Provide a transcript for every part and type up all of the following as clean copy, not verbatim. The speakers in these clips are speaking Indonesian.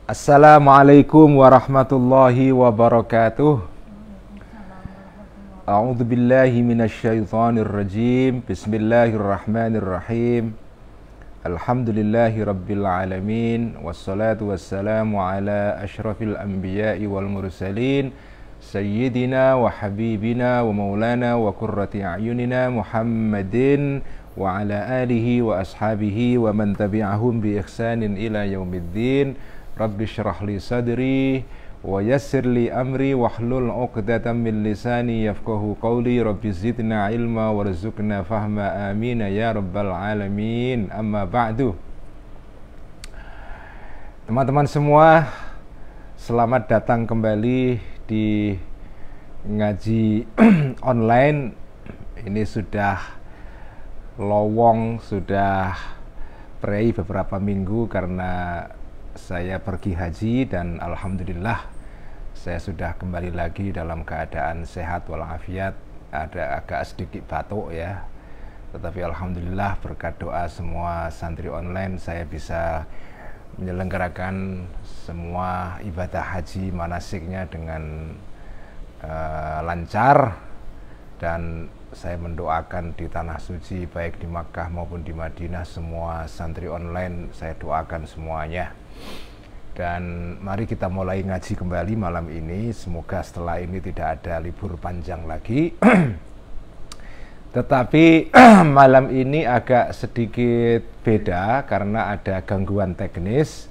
Assalamualaikum warahmatullahi wabarakatuh. A'udzu billahi minasyaitonir rajim. Bismillahirrahmanirrahim. Alhamdulillahi rabbil alamin. Wassalatu wassalamu ala asyrafil anbiya'i wal mursalin. Sayyidina wa habibina wa maulana wa qurrati a'yunina Muhammadin wa ala alihi wa ashabihi wa man tabi'ahum bi ihsanin ila yaumiddin. Rabbi syrah li sadri wa yassir li amri wahlul 'uqdatam min lisani yafqahu qawli. Rabbi zidna ilma warzuqna fahma, amin ya rabbal alamin. Amma ba'du. Teman-teman semua, selamat datang kembali di ngaji online. Ini sudah lowong, sudah prei beberapa minggu karena saya pergi haji, dan alhamdulillah saya sudah kembali lagi dalam keadaan sehat walafiat. Ada agak sedikit batuk ya, tetapi alhamdulillah berkat doa semua santri online saya bisa menyelenggarakan semua ibadah haji manasiknya dengan lancar. Dan saya mendoakan di tanah suci baik di Makkah maupun di Madinah, semua santri online saya doakan semuanya. Dan mari kita mulai ngaji kembali malam ini. Semoga setelah ini tidak ada libur panjang lagi. Tetapi malam ini agak sedikit beda karena ada gangguan teknis.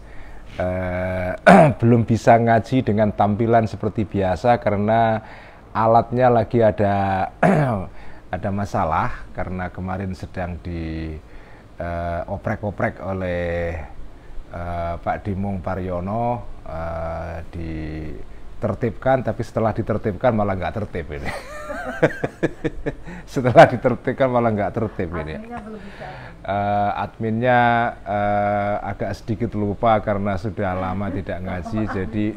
Belum bisa ngaji dengan tampilan seperti biasa karena alatnya lagi ada ada masalah, karena kemarin sedang dioprek-oprek oleh Pak Dimung Paryono, ditertibkan, tapi setelah ditertibkan malah nggak tertib ini. Setelah ditertibkan malah nggak tertib ini. Adminnya agak sedikit lupa karena sudah lama tidak ngaji, jadi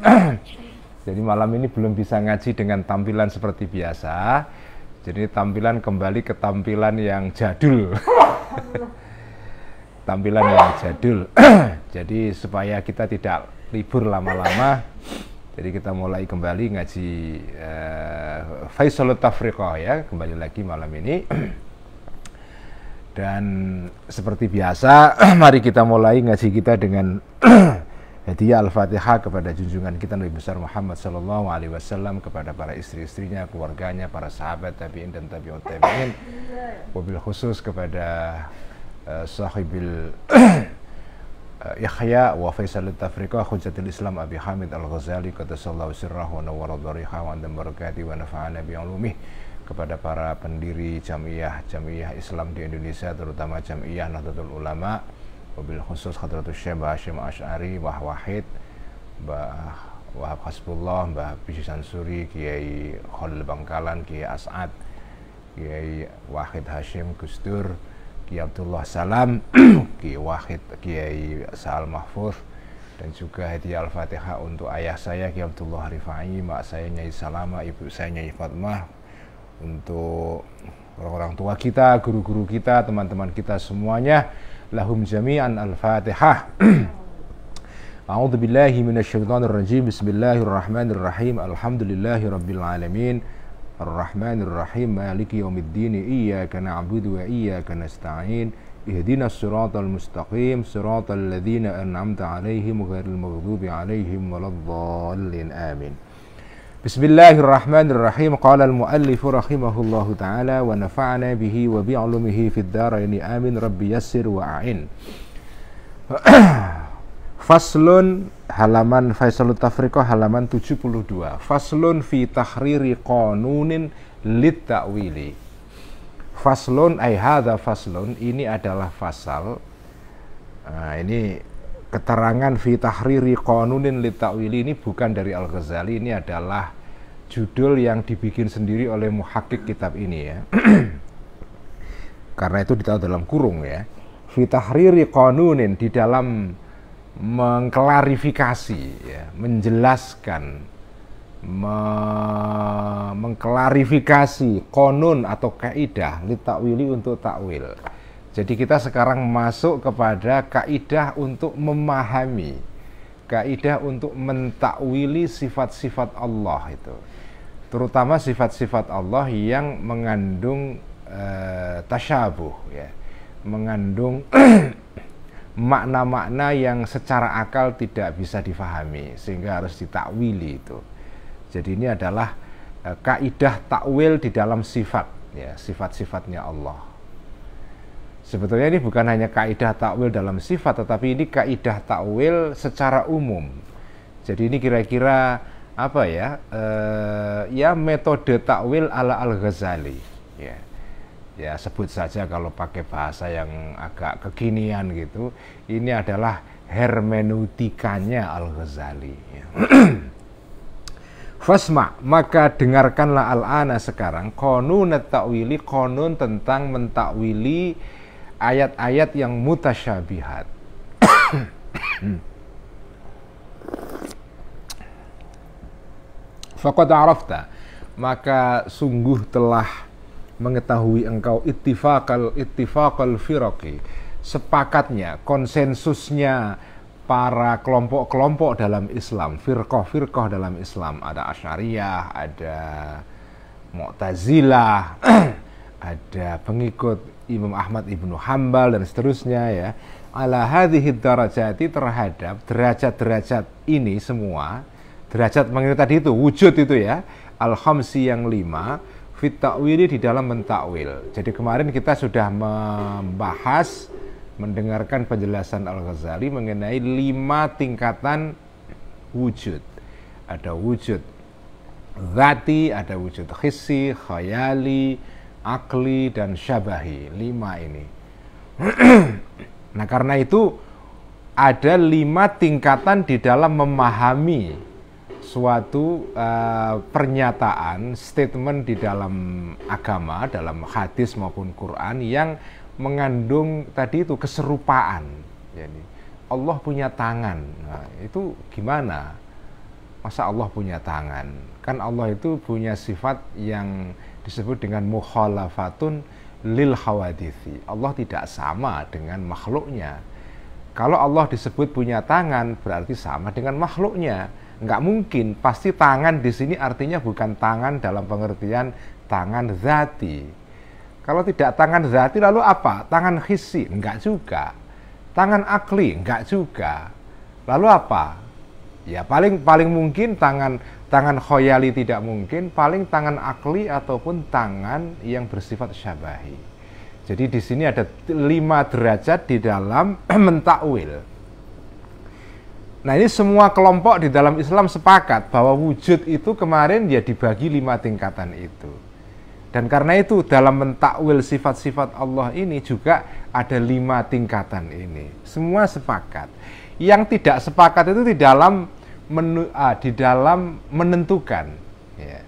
malam ini belum bisa ngaji dengan tampilan seperti biasa. Jadi tampilan kembali ke tampilan yang jadul. Tampilan yang jadul. Jadi supaya kita tidak libur lama-lama, jadi kita mulai kembali ngaji Faisalut Tafriqah ya, kembali lagi malam ini. Dan seperti biasa, mari kita mulai ngaji kita dengan hadiah Al-Fatihah kepada junjungan kita Nabi besar Muhammad sallallahu alaihi wasallam, kepada para istri-istrinya, keluarganya, para sahabat tabi'in dan tabi'ut tabi'in, wabil khusus kepada sahibil Ikhya wa Faisalut Tafriqah Hujjatul Islam Abi Hamid Al-Ghazali qaddasallahu sirrahu wa nawwara dhariha wa andam barakati wa nafa'ana bi ulumih, kepada para pendiri jamiah Islam di Indonesia, terutama Jamiah Nahdlatul Ulama, wabil khusus Hadratus Syekh Mbah Hasyim Asy'ari, Mbah Wahid, Mbah Wahab Hasbullah, Mbah Bisi Sansuri, Kiai Khalil Bangkalan, Kiai As'ad, Kiai Wahid Hashim Gusdur, Kiai Abdullah Salam, Kiai Wahid, Kiai Sa'al Mahfuz, dan juga hadiah Al-Fatihah untuk ayah saya Kiai Abdullah Rifai, mak saya Nyai Salama, ibu saya Nyai Fatmah, untuk orang-orang tua kita, guru-guru kita, teman-teman kita semuanya. Lahum jami'an Al-Fatihah. A'udzu billahi minasyaitonir rajim. Bismillahirrahmanirrahim. Alhamdulillahi rabbil alamin. Ar-Rahmanir Rahim. Maliki yaumiddin. Iyyaka na'budu wa iyyaka nasta'in. Ihdinas siratal mustaqim. Siratal ladzina an'amta 'alaihim ghairil maghdubi 'alaihim waladdallin. Amin. Bismillahirrahmanirrahim. Qala al-muallif rahimahullahu ta'ala wa nafa'ana bihi wa bi'ulumihi fid dharaini amin. Rabbi yassir wa a'in. Faslun, halaman Faisalut Tafriqah halaman 72. Faslun fi tahriri qanunin lit ta'wili. Faslun ay hadza faslun, ini adalah fasal. Ini keterangan fi tahriri qanunin lit ta'wili, ini bukan dari Al-Ghazali, ini adalah judul yang dibikin sendiri oleh muhakkik kitab ini ya. Karena itu ditaruh dalam kurung ya. Fi tahriri qanunin, di dalam mengklarifikasi ya, menjelaskan, mengklarifikasi konun atau kaidah li takwili untuk takwil. Jadi kita sekarang masuk kepada kaidah untuk memahami kaidah untuk mentakwili sifat-sifat Allah itu, terutama sifat-sifat Allah yang mengandung tasyabuh, ya, mengandung makna-makna yang secara akal tidak bisa difahami sehingga harus ditakwili itu. Jadi ini adalah kaidah takwil di dalam sifat, ya, sifat-sifatnya Allah. Sebetulnya ini bukan hanya kaidah takwil dalam sifat, tetapi ini kaidah takwil secara umum. Jadi ini kira-kira apa ya? Ya metode takwil ala Al-Ghazali. Ya. Ya sebut saja kalau pakai bahasa yang agak kekinian gitu, ini adalah hermeneutikanya Al-Ghazali. Ya. Fasma, maka dengarkanlah al-ana sekarang qanun at-ta'wili, qanun tentang mentakwili ayat-ayat yang mutasyabihat. Faqad arafta, maka sungguh telah mengetahui engkau ittifaqal firaqi, sepakatnya, konsensusnya para kelompok-kelompok dalam Islam, firqah-firqah dalam Islam. Ada Asy'ariyah, ada Mu'tazilah, ada pengikut Imam Ahmad Ibnu Hanbal dan seterusnya, ya. Ala hadhihi darajati, terhadap derajat-derajat ini semua. Derajat mengenai tadi itu wujud itu, ya, al-khamsi yang 5, fit ta'wili, di dalam mentakwil. Jadi kemarin kita sudah membahas, mendengarkan penjelasan Al-Ghazali mengenai 5 tingkatan wujud. Ada wujud dzati, ada wujud hissi, khayali, akli, dan syabahi. 5 ini. Nah, karena itu ada 5 tingkatan di dalam memahami suatu pernyataan, statement di dalam agama, dalam hadis maupun Quran yang mengandung tadi itu keserupaan. Jadi Allah punya tangan. Nah, itu gimana? Masa Allah punya tangan? Kan Allah itu punya sifat yang disebut dengan mukhalafatun lil khawadithi. Allah tidak sama dengan makhluknya. Kalau Allah disebut punya tangan, berarti sama dengan makhluknya. Nggak mungkin. Pasti tangan di sini artinya bukan tangan dalam pengertian tangan zati. Kalau tidak tangan zati, lalu apa? Tangan hissi? Enggak juga. Tangan akli? Enggak juga. Lalu apa? Ya paling mungkin tangan khoyali tidak mungkin, paling tangan akli ataupun tangan yang bersifat syabahi. Jadi di sini ada 5 derajat di dalam mentakwil. Nah, ini semua kelompok di dalam Islam sepakat bahwa wujud itu kemarin ya dibagi 5 tingkatan itu. Dan karena itu dalam mentakwil sifat-sifat Allah ini juga ada 5 tingkatan ini. Semua sepakat. Yang tidak sepakat itu di dalam menentukan, ya,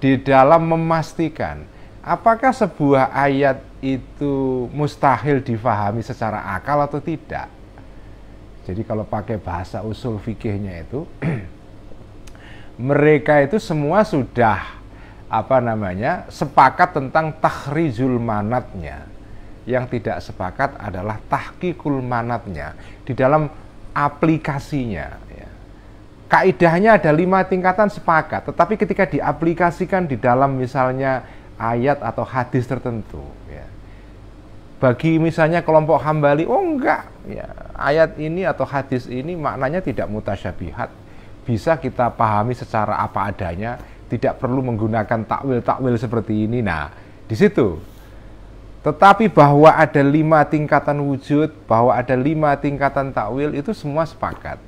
di dalam memastikan apakah sebuah ayat itu mustahil difahami secara akal atau tidak. Jadi kalau pakai bahasa usul fikihnya itu mereka itu semua sudah sepakat tentang takhrijul manatnya. Yang tidak sepakat adalah tahqiqul manatnya di dalam aplikasinya, ya. Kaidahnya ada 5 tingkatan sepakat, tetapi ketika diaplikasikan di dalam misalnya ayat atau hadis tertentu, ya, bagi misalnya kelompok Hambali, oh enggak, ya, ayat ini atau hadis ini maknanya tidak mutasyabihat, bisa kita pahami secara apa adanya, tidak perlu menggunakan takwil-takwil seperti ini. Nah, di situ. Tetapi bahwa ada 5 tingkatan wujud, bahwa ada 5 tingkatan takwil, itu semua sepakat.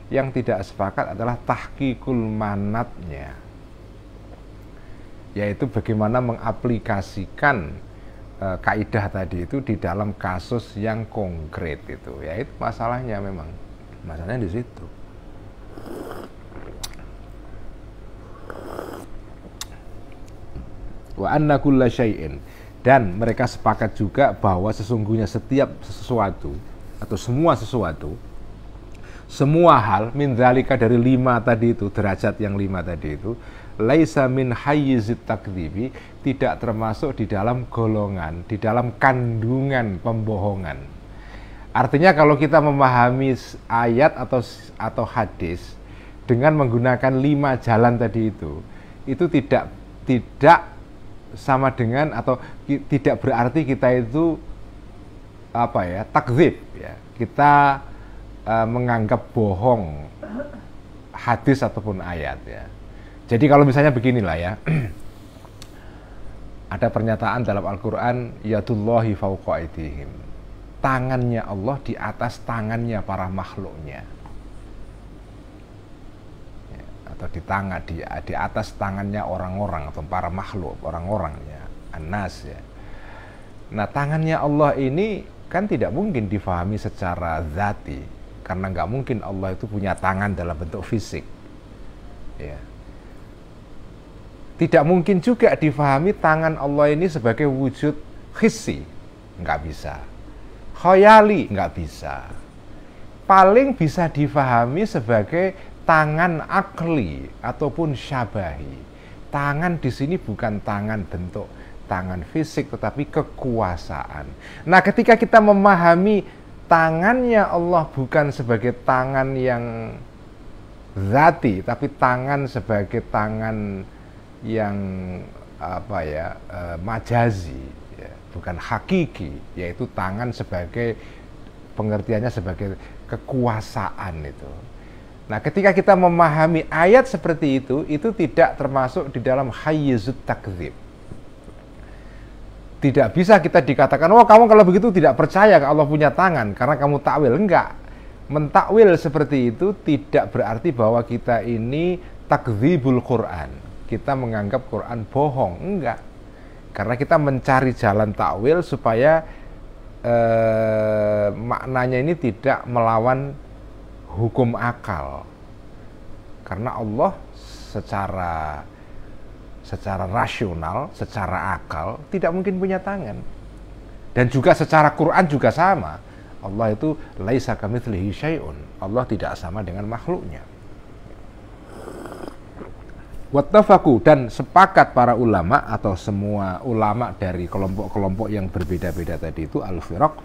Yang tidak sepakat adalah tahqiqul manatnya, yaitu bagaimana mengaplikasikan kaidah tadi itu di dalam kasus yang konkret itu. Ya, itu masalahnya memang. Masalahnya di situ. Wa anna kulla syai'in, dan mereka sepakat juga bahwa sesungguhnya setiap sesuatu atau semua sesuatu, semua hal min dzalika, dari 5 tadi itu, derajat yang 5 tadi itu, laisa min hayyizit takdzibi, tidak termasuk di dalam golongan, di dalam kandungan pembohongan. Artinya kalau kita memahami ayat atau hadis dengan menggunakan 5 jalan tadi itu tidak sama dengan atau tidak berarti kita itu takdzib ya. Kita menganggap bohong hadis ataupun ayat ya. Jadi kalau misalnya beginilah ya. Ada pernyataan dalam Al-Qur'an, yadullahi fawqa aydihim. Tangannya Allah di atas tangannya para makhluknya. Ya, atau di atas tangannya orang-orang atau para makhluk, orang-orangnya, an-nas ya. Nah, tangannya Allah ini kan tidak mungkin difahami secara zati, karena nggak mungkin Allah itu punya tangan dalam bentuk fisik. Ya. Tidak mungkin juga difahami tangan Allah ini sebagai wujud hissi, nggak bisa. Khayali, nggak bisa. Paling bisa difahami sebagai tangan akli ataupun syabahi. Tangan di sini bukan tangan bentuk tangan fisik, tetapi kekuasaan. Nah, ketika kita memahami tangannya Allah bukan sebagai tangan yang zati, tapi tangan sebagai tangan yang majazi, ya, bukan hakiki, yaitu tangan sebagai pengertiannya sebagai kekuasaan itu. Nah, ketika kita memahami ayat seperti itu tidak termasuk di dalam hayyizut takdzib. Tidak bisa kita dikatakan, oh kamu kalau begitu tidak percaya Allah punya tangan karena kamu takwil. Enggak. Mentakwil seperti itu tidak berarti bahwa kita ini takdzibul Quran. Kita menganggap Quran bohong. Enggak. Karena kita mencari jalan takwil supaya maknanya ini tidak melawan hukum akal. Karena Allah secara rasional, secara akal tidak mungkin punya tangan. Dan juga secara Quran juga sama. Allah itu laisa kamitslihi syai'un. Allah tidak sama dengan makhluknya. Wattafaqu, dan sepakat para ulama atau semua ulama dari kelompok-kelompok yang berbeda-beda tadi itu al-firaq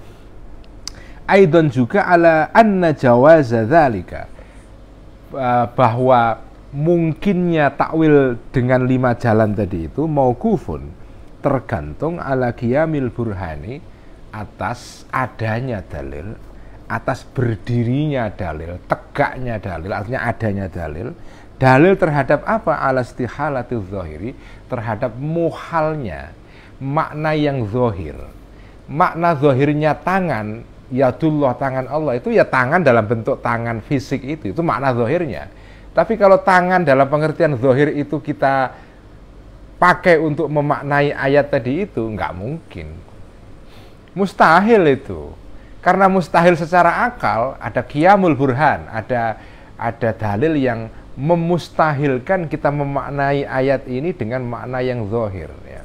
aidan juga ala anna jawaza dzalika, bahwa mungkinnya takwil dengan 5 jalan tadi itu mauqufun, tergantung ala qiyamil burhani, atas adanya dalil, atas berdirinya dalil, tegaknya dalil, artinya adanya dalil. Dalil terhadap apa? Ala istihalatiz zahiri, terhadap muhalnya makna yang zahir. Makna zahirnya tangan, yadullah, tangan Allah itu ya tangan dalam bentuk tangan fisik itu makna zahirnya. Tapi kalau tangan dalam pengertian zahir itu kita pakai untuk memaknai ayat tadi itu, nggak mungkin. Mustahil itu. Karena mustahil secara akal, ada qiyamul burhan, ada dalil yang memustahilkan kita memaknai ayat ini dengan makna yang zahir ya.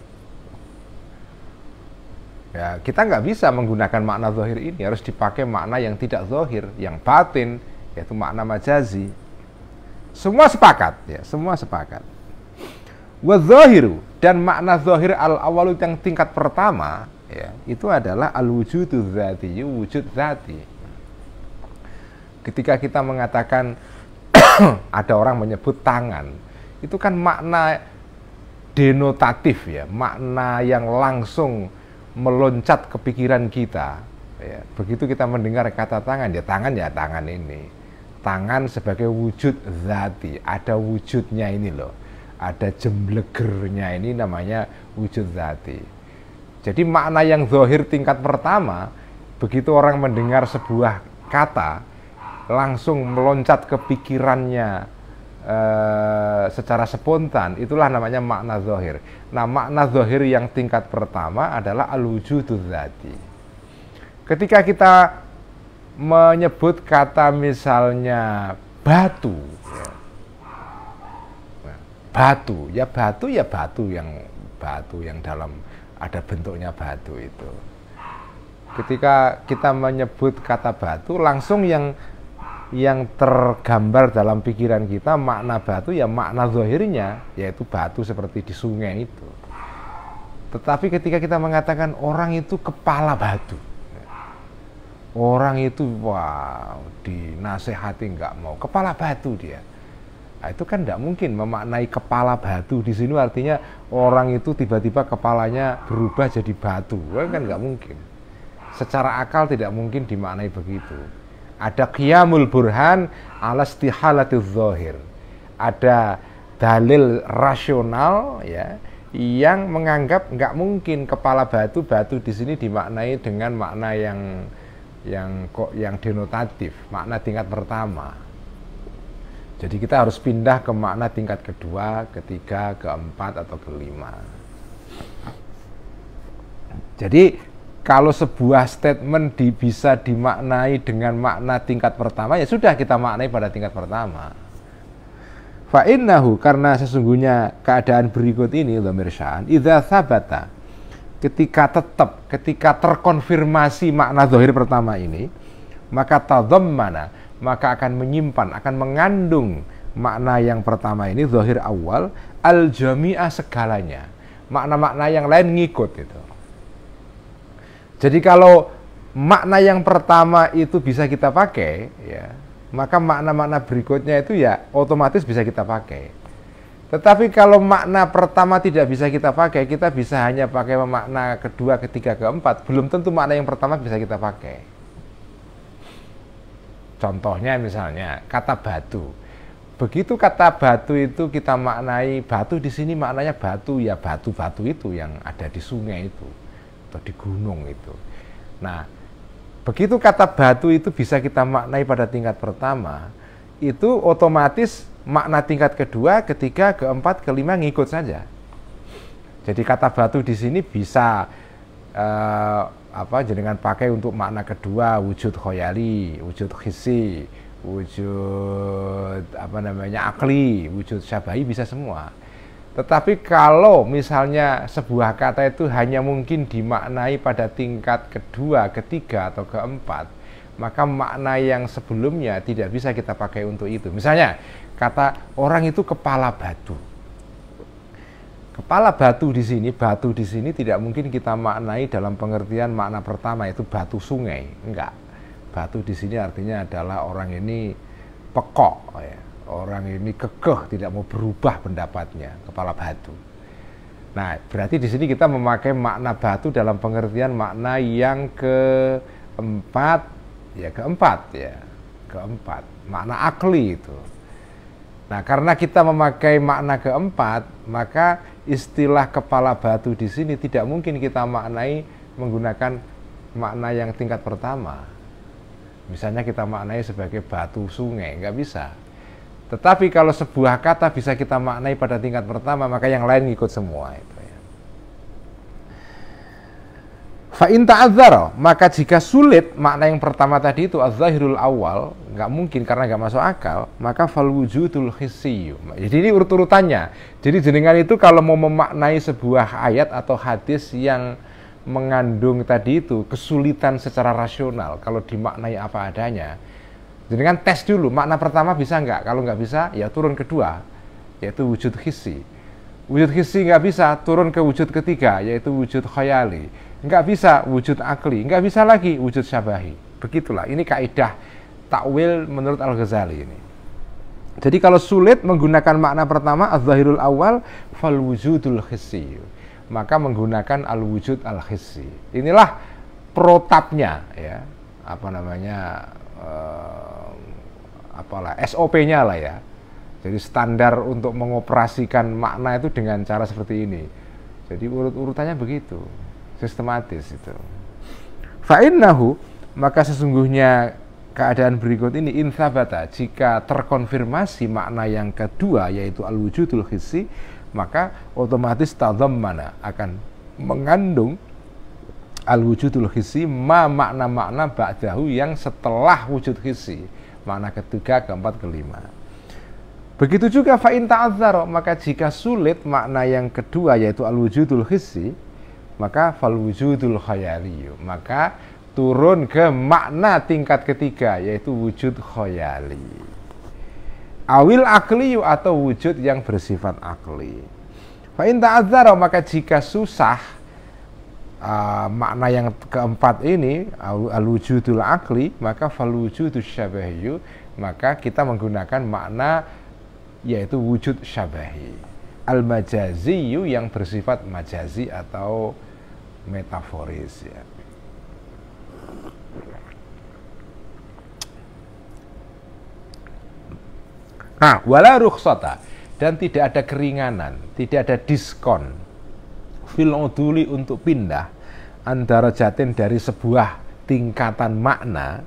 Ya, kita nggak bisa menggunakan makna zahir ini, harus dipakai makna yang tidak zahir, yang batin, yaitu makna majazi. Semua sepakat ya, semua sepakat. Wa zahiru, dan makna zahir al-awwalu yang tingkat pertama ya, itu adalah al-wujudu dzati, wujud dzati. Ketika kita mengatakan ada orang menyebut tangan, itu kan makna denotatif ya, makna yang langsung meloncat ke pikiran kita ya. Begitu kita mendengar kata tangan, ya tangan ini, tangan sebagai wujud zati, ada wujudnya ini loh, ada jemblegernya ini namanya wujud zati. Jadi makna yang zahir tingkat pertama, begitu orang mendengar sebuah kata langsung meloncat ke pikirannya secara spontan, itulah namanya makna zahir. Nah, makna zahir yang tingkat pertama adalah al-wujudu dzati. Ketika kita menyebut kata misalnya batu ya, batu yang dalam ada bentuknya batu itu. Ketika kita menyebut kata batu, langsung yang tergambar dalam pikiran kita makna batu ya makna zahirnya, yaitu batu seperti di sungai itu. Tetapi ketika kita mengatakan orang itu kepala batu, Orang itu wow, dinasehati nggak mau, kepala batu dia. Nah, itu kan tidak mungkin memaknai kepala batu di sini artinya orang itu tiba-tiba kepalanya berubah jadi batu, kan nggak mungkin. Secara akal tidak mungkin dimaknai begitu. Ada qiyamul burhan ala istihalatiz zahir. Ada dalil rasional ya yang menganggap nggak mungkin kepala batu di sini dimaknai dengan makna yang denotatif, makna tingkat pertama. Jadi kita harus pindah ke makna tingkat kedua, ketiga, keempat atau kelima. Jadi kalau sebuah statement bisa dimaknai dengan makna tingkat pertama, ya sudah kita maknai pada tingkat pertama. Fa'innahu, karena sesungguhnya keadaan berikut ini, dhamir sya'an, idza sabata, ketika terkonfirmasi makna zahir pertama ini, maka tadhammana, maka akan menyimpan, akan mengandung makna yang pertama ini, zahir awal, al-jami'ah segalanya. Makna-makna yang lain ngikut itu. Jadi kalau makna yang pertama itu bisa kita pakai, ya, maka makna-makna berikutnya itu ya otomatis bisa kita pakai. Tetapi kalau makna pertama tidak bisa kita pakai, kita bisa hanya pakai makna kedua, ketiga, keempat. Belum tentu makna yang pertama bisa kita pakai. Contohnya misalnya kata batu. Begitu kata batu itu kita maknai batu di sini maknanya batu ya batu-batu itu yang ada di sungai itu atau di gunung itu. Nah, begitu kata batu itu bisa kita maknai pada tingkat pertama, itu otomatis makna tingkat kedua, ketiga, keempat, kelima ngikut saja. Jadi kata batu di sini bisa jenengan pakai untuk makna kedua, wujud khoyali, wujud hissi, wujud akli, wujud syabahi, bisa semua. Tetapi kalau misalnya sebuah kata itu hanya mungkin dimaknai pada tingkat kedua, ketiga, atau keempat, maka makna yang sebelumnya tidak bisa kita pakai untuk itu. Misalnya kata orang itu kepala batu. Kepala batu di sini tidak mungkin kita maknai dalam pengertian makna pertama itu batu sungai, enggak. Batu di sini artinya adalah orang ini pekok, ya. Orang ini kekeh, tidak mau berubah pendapatnya, kepala batu. Nah, berarti di sini kita memakai makna batu dalam pengertian makna yang keempat, makna akli itu. Nah, karena kita memakai makna keempat, maka istilah kepala batu di sini tidak mungkin kita maknai menggunakan makna yang tingkat pertama. Misalnya kita maknai sebagai batu sungai, nggak bisa. Tetapi kalau sebuah kata bisa kita maknai pada tingkat pertama, maka yang lain ngikut semua itu ya. Fa in ta'adzara, maka jika sulit makna yang pertama tadi itu az-zahirul awal, nggak mungkin karena nggak masuk akal, maka fal wujudul hissi. Jadi ini urut-urutannya. Jadi jenengan itu kalau mau memaknai sebuah ayat atau hadis yang mengandung tadi itu kesulitan secara rasional, kalau dimaknai apa adanya, jenengan tes dulu, makna pertama bisa nggak? Kalau nggak bisa, ya turun kedua, yaitu wujud hissi. Wujud hissi nggak bisa, turun ke wujud ketiga, yaitu wujud khayali. Nggak bisa, wujud akli. Nggak bisa lagi, wujud syabahi. Begitulah, ini kaidah takwil menurut Al-Ghazali ini. Jadi kalau sulit menggunakan makna pertama, az-zahirul awal, fal wujudul hissi. Maka menggunakan al-wujud al-hissi. Inilah protapnya, ya, SOP-nya lah ya. Jadi standar untuk mengoperasikan makna itu dengan cara seperti ini. Jadi urut-urutannya begitu, sistematis itu. Fa'innahu, maka sesungguhnya keadaan berikut ini insabata, jika terkonfirmasi makna yang kedua yaitu al-wujudul hissi, maka otomatis tadhammana akan mengandung al-wujudul hissi makna-makna ba'dahu yang setelah wujud hissi, makna ketiga, keempat, kelima. Begitu juga fa in ta'adzara, maka jika sulit makna yang kedua yaitu al-wujudul hissi, maka fal wujudul khayali, maka turun ke makna tingkat ketiga yaitu wujud khayali. Awil akli, atau wujud yang bersifat akli. Fa in ta'adzara, maka jika susah makna yang keempat ini al-wujudul akli, maka fal-wujudus syabahi, maka kita menggunakan makna yaitu wujud syabahi. Al-majaziyu yang bersifat majazi atau metaforis ya. Nah, wala rukhsata, dan tidak ada keringanan, tidak ada diskon fil uduli untuk pindah antara jatin dari sebuah tingkatan makna,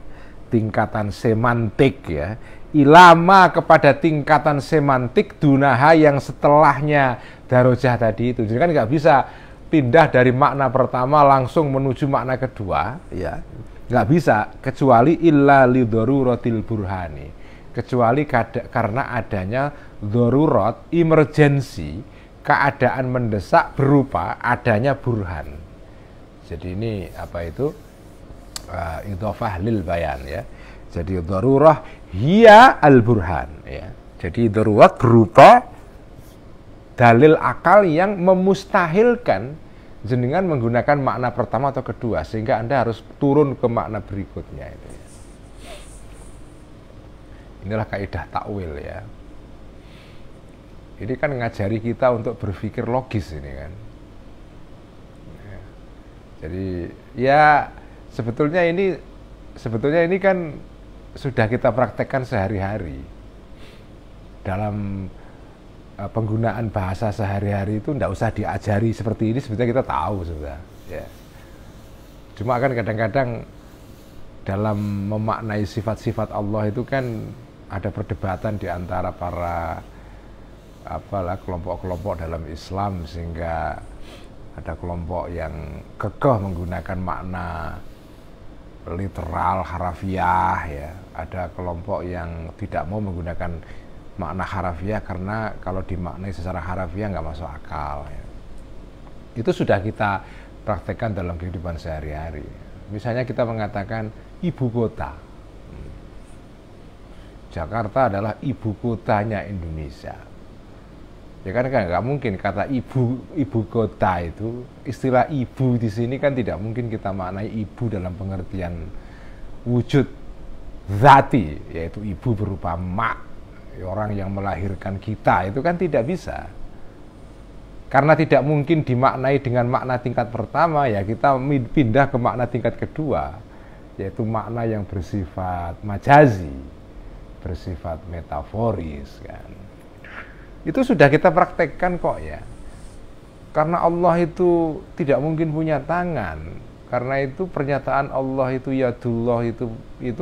tingkatan semantik ya, ilama kepada tingkatan semantik dunaha yang setelahnya darajah tadi itu. Jadi kan nggak bisa pindah dari makna pertama langsung menuju makna kedua ya, nggak bisa, kecuali illa li daruratil burhani, kecuali karena adanya darurat, emergensi, keadaan mendesak berupa adanya burhan. Jadi ini apa itu idhofah lil bayan ya. Jadi darurah hiya al burhan ya. Jadi darurat berupa dalil akal yang memustahilkan jenengan menggunakan makna pertama atau kedua, sehingga Anda harus turun ke makna berikutnya itu ya. Inilah kaidah takwil ya. Ini kan ngajari kita untuk berpikir logis ini kan. Ya. Jadi ya sebetulnya ini kan sudah kita praktekkan sehari-hari. Dalam penggunaan bahasa sehari-hari itu tidak usah diajari seperti ini, sebetulnya kita tahu sudah. Ya. Cuma kan kadang-kadang dalam memaknai sifat-sifat Allah itu kan ada perdebatan di antara para kelompok-kelompok dalam Islam, sehingga ada kelompok yang kekeh menggunakan makna literal harafiah ya, ada kelompok yang tidak mau menggunakan makna harafiah karena kalau dimaknai secara harafiah nggak masuk akal ya. Itu sudah kita praktekkan dalam kehidupan sehari-hari. Misalnya kita mengatakan ibu kota, Jakarta adalah ibu kotanya Indonesia. Ya kan nggak mungkin kata ibu kota itu, istilah ibu di sini kan tidak mungkin kita maknai ibu dalam pengertian wujud zati, yaitu ibu berupa mak, orang yang melahirkan kita, itu kan tidak bisa. Karena tidak mungkin dimaknai dengan makna tingkat pertama, ya kita pindah ke makna tingkat kedua, yaitu makna yang bersifat majazi, bersifat metaforis kan. Itu sudah kita praktekkan kok ya. Karena Allah itu tidak mungkin punya tangan. Karena itu pernyataan Allah itu yadullah itu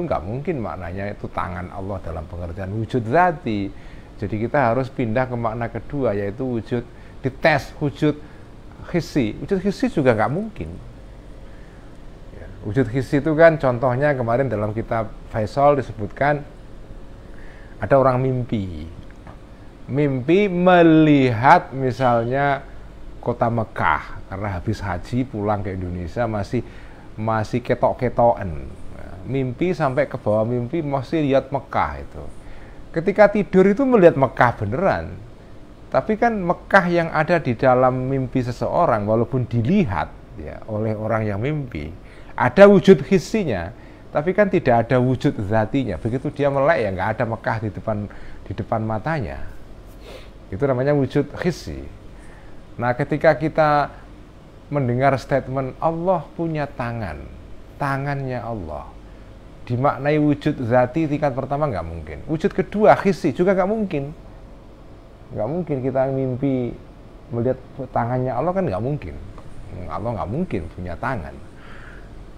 nggak mungkin maknanya itu tangan Allah dalam pengertian wujud zati. Jadi kita harus pindah ke makna kedua, yaitu wujud dites, wujud hissi. Wujud hissi juga nggak mungkin. Ya, wujud hissi itu kan contohnya kemarin dalam kitab Faisal disebutkan ada orang mimpi melihat misalnya kota Mekah, karena habis haji pulang ke Indonesia masih ketok-ketokan. Mimpi sampai ke bawah mimpi masih lihat Mekah itu. Ketika tidur itu melihat Mekah beneran. Tapi kan Mekah yang ada di dalam mimpi seseorang walaupun dilihat ya oleh orang yang mimpi, ada wujud hissinya, tapi kan tidak ada wujud zatinya. Begitu dia melek ya nggak ada Mekah di depan matanya. Itu namanya wujud hissi. Nah, ketika kita mendengar statement Allah punya tangan, tangannya Allah, dimaknai wujud zati tingkat pertama nggak mungkin. Wujud kedua hissi juga nggak mungkin. Nggak mungkin kita mimpi melihat tangannya Allah, kan nggak mungkin. Allah nggak mungkin punya tangan.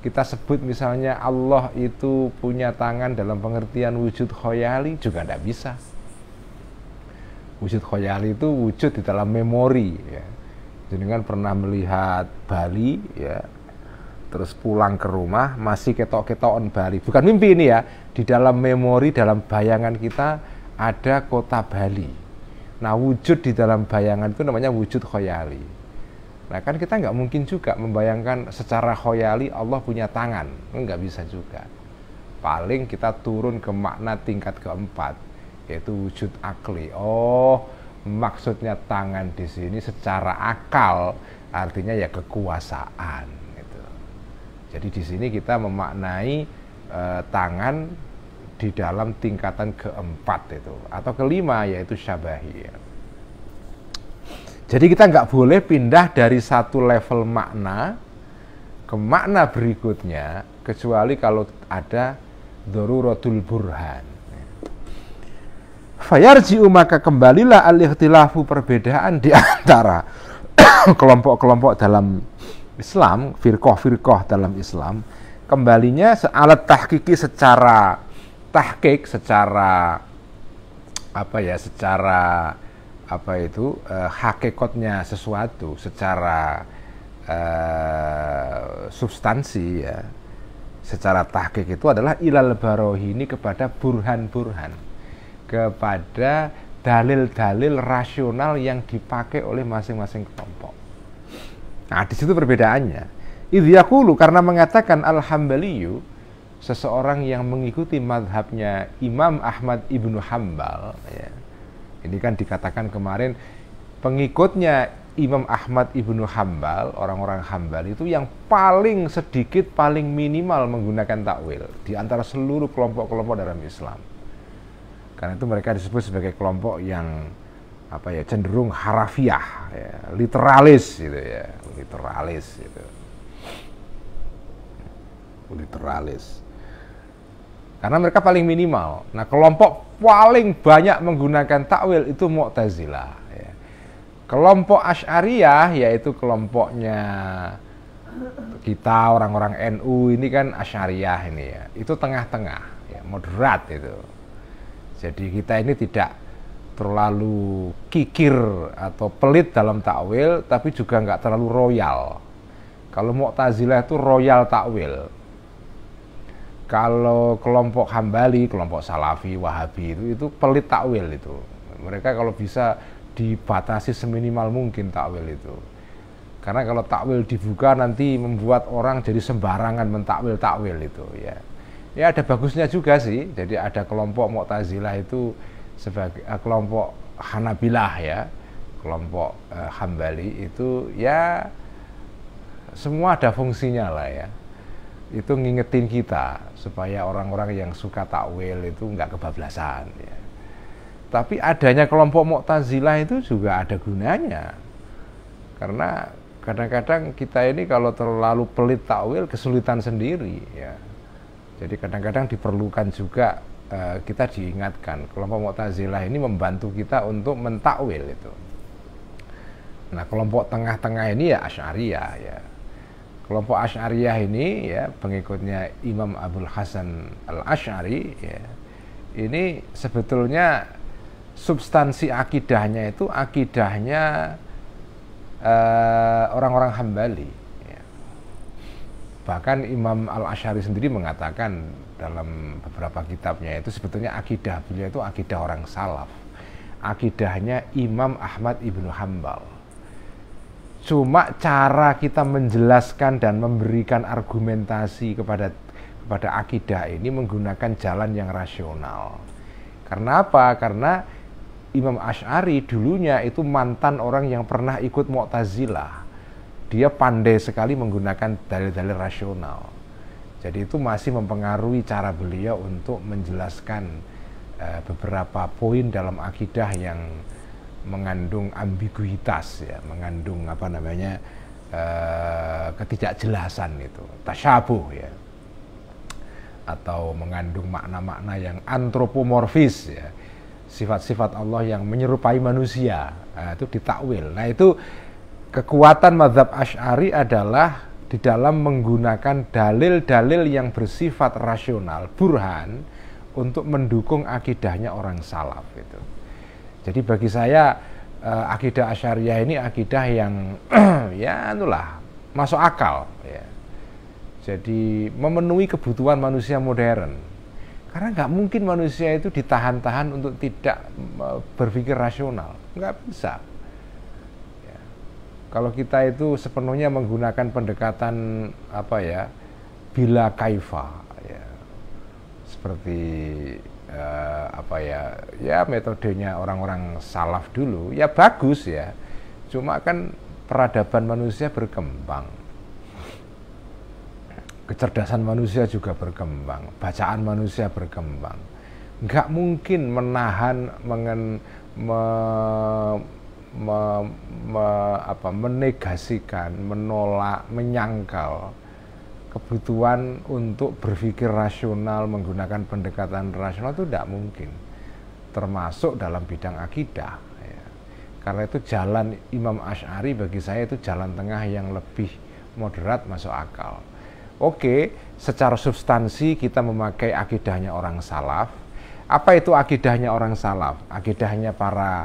Kita sebut misalnya Allah itu punya tangan dalam pengertian wujud khoyali juga nggak bisa. Wujud khoyali itu wujud di dalam memori ya. Jenengan pernah melihat Bali ya, terus pulang ke rumah masih ketok-ketokan Bali, bukan mimpi ini ya, di dalam memori, dalam bayangan kita ada kota Bali. Nah, wujud di dalam bayangan itu namanya wujud khoyali. Nah, kan kita nggak mungkin juga membayangkan secara khoyali Allah punya tangan, nggak bisa juga. Paling kita turun ke makna tingkat keempat, yaitu wujud akli. Oh, maksudnya tangan di sini secara akal artinya ya kekuasaan gitu. Jadi di sini kita memaknai tangan di dalam tingkatan keempat itu atau kelima, yaitu syabahi. Jadi kita nggak boleh pindah dari satu level makna ke makna berikutnya kecuali kalau ada daruratul burhan. Fayarji'u, maka kembalilah al-ikhtilafu, perbedaan di antara kelompok-kelompok dalam Islam, firqah-firqah dalam Islam, kembalinya alat tahqiqi, secara tahqiq, secara hakikatnya sesuatu, secara substansi ya. Secara tahqiq itu adalah ilal barohini, kepada burhan-burhan, kepada dalil-dalil rasional yang dipakai oleh masing-masing kelompok. Nah, di situ perbedaannya. Idh yaqulu, karena mengatakan al-Hambaliyu, seseorang yang mengikuti madhabnya Imam Ahmad ibnu Hambal. Ya. Ini kan dikatakan kemarin pengikutnya Imam Ahmad ibnu Hambal, orang-orang Hambali itu yang paling sedikit, paling minimal menggunakan takwil di antara seluruh kelompok-kelompok dalam Islam. Karena itu mereka disebut sebagai kelompok yang cenderung harafiah, ya, literalis gitu ya, literalis. Karena mereka paling minimal. Nah, kelompok paling banyak menggunakan takwil itu Mu'tazilah. Ya. Kelompok Asy'ariyah, yaitu kelompoknya kita orang-orang NU ini kan Asy'ariyah ini ya, itu tengah-tengah, ya, moderat itu. Jadi kita ini tidak terlalu kikir atau pelit dalam takwil, tapi juga nggak terlalu royal. Kalau Mu'tazilah itu royal takwil. Kalau kelompok Hambali, kelompok Salafi, Wahabi itu pelit takwil itu. Mereka kalau bisa dibatasi seminimal mungkin takwil itu. Karena kalau takwil dibuka nanti membuat orang jadi sembarangan mentakwil-takwil itu ya. Ya ada bagusnya juga sih. Jadi ada kelompok Mu'tazilah itu sebagai kelompok Hanabilah ya, kelompok Hambali itu ya semua ada fungsinya lah ya. Itu ngingetin kita supaya orang-orang yang suka takwil itu nggak kebablasan ya. Tapi adanya kelompok Mu'tazilah itu juga ada gunanya. Karena kadang-kadang kita ini kalau terlalu pelit takwil kesulitan sendiri ya. Jadi kadang-kadang diperlukan juga kita diingatkan, kelompok Mu'tazilah ini membantu kita untuk mentakwil itu. Nah, kelompok tengah-tengah ini ya Asy'ariyah ya. Kelompok Asy'ariyah ini ya pengikutnya Imam Abul Hasan Al-Asy'ari ya. Ini sebetulnya substansi akidahnya itu akidahnya orang-orang Hambali. Bahkan Imam Al-Asy'ari sendiri mengatakan dalam beberapa kitabnya itu sebetulnya akidah beliau itu akidah orang salaf. Akidahnya Imam Ahmad ibnu Hambal. Cuma cara kita menjelaskan dan memberikan argumentasi kepada akidah ini menggunakan jalan yang rasional. Karena apa? Karena Imam Asy'ari dulunya itu mantan orang yang pernah ikut Mu'tazilah. Dia pandai sekali menggunakan dalil-dalil rasional. Jadi itu masih mempengaruhi cara beliau untuk menjelaskan beberapa poin dalam akidah yang mengandung ambiguitas ya, mengandung ketidakjelasan itu, tasyabuh ya. Atau mengandung makna-makna yang antropomorfis ya. Sifat-sifat Allah yang menyerupai manusia. Nah, itu ditakwil. Nah, itu kekuatan mazhab Asy'ari adalah di dalam menggunakan dalil-dalil yang bersifat rasional, burhan, untuk mendukung akidahnya orang salaf itu. Jadi bagi saya akidah Asy'ariyah ini akidah yang ya masuk akal ya. Jadi memenuhi kebutuhan manusia modern. Karena nggak mungkin manusia itu ditahan-tahan untuk tidak berpikir rasional, nggak bisa. Kalau kita itu sepenuhnya menggunakan pendekatan bila kaifa ya. Seperti metodenya orang-orang salaf dulu ya bagus ya, cuma kan peradaban manusia berkembang, kecerdasan manusia juga berkembang, bacaan manusia berkembang, nggak mungkin menahan menegasikan, menolak, menyangkal kebutuhan untuk berpikir rasional, menggunakan pendekatan rasional itu tidak mungkin, termasuk dalam bidang akidah ya. Karena itu jalan Imam Asy'ari bagi saya itu jalan tengah yang lebih moderat, masuk akal. Oke, secara substansi kita memakai akidahnya orang salaf. Apa itu akidahnya orang salaf? Akidahnya para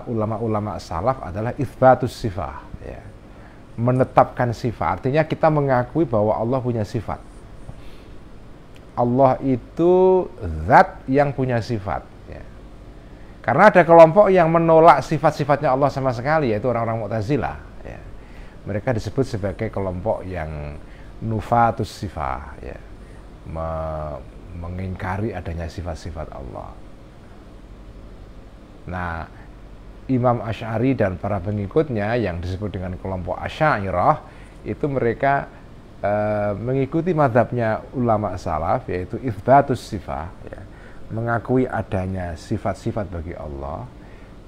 ulama-ulama salaf adalah itsbatus sifat ya. Menetapkan sifat, artinya kita mengakui bahwa Allah punya sifat. Allah itu zat yang punya sifat ya. Karena ada kelompok yang menolak sifat-sifatnya Allah sama sekali, yaitu orang-orang Mu'tazilah ya. Mereka disebut sebagai kelompok yang nufatus sifat ya. Mengingkari adanya sifat-sifat Allah. Nah, Imam Asy'ari dan para pengikutnya yang disebut dengan kelompok Asy'ariyah itu mereka mengikuti mazhabnya ulama salaf, yaitu itsbatus sifat ya, mengakui adanya sifat-sifat bagi Allah,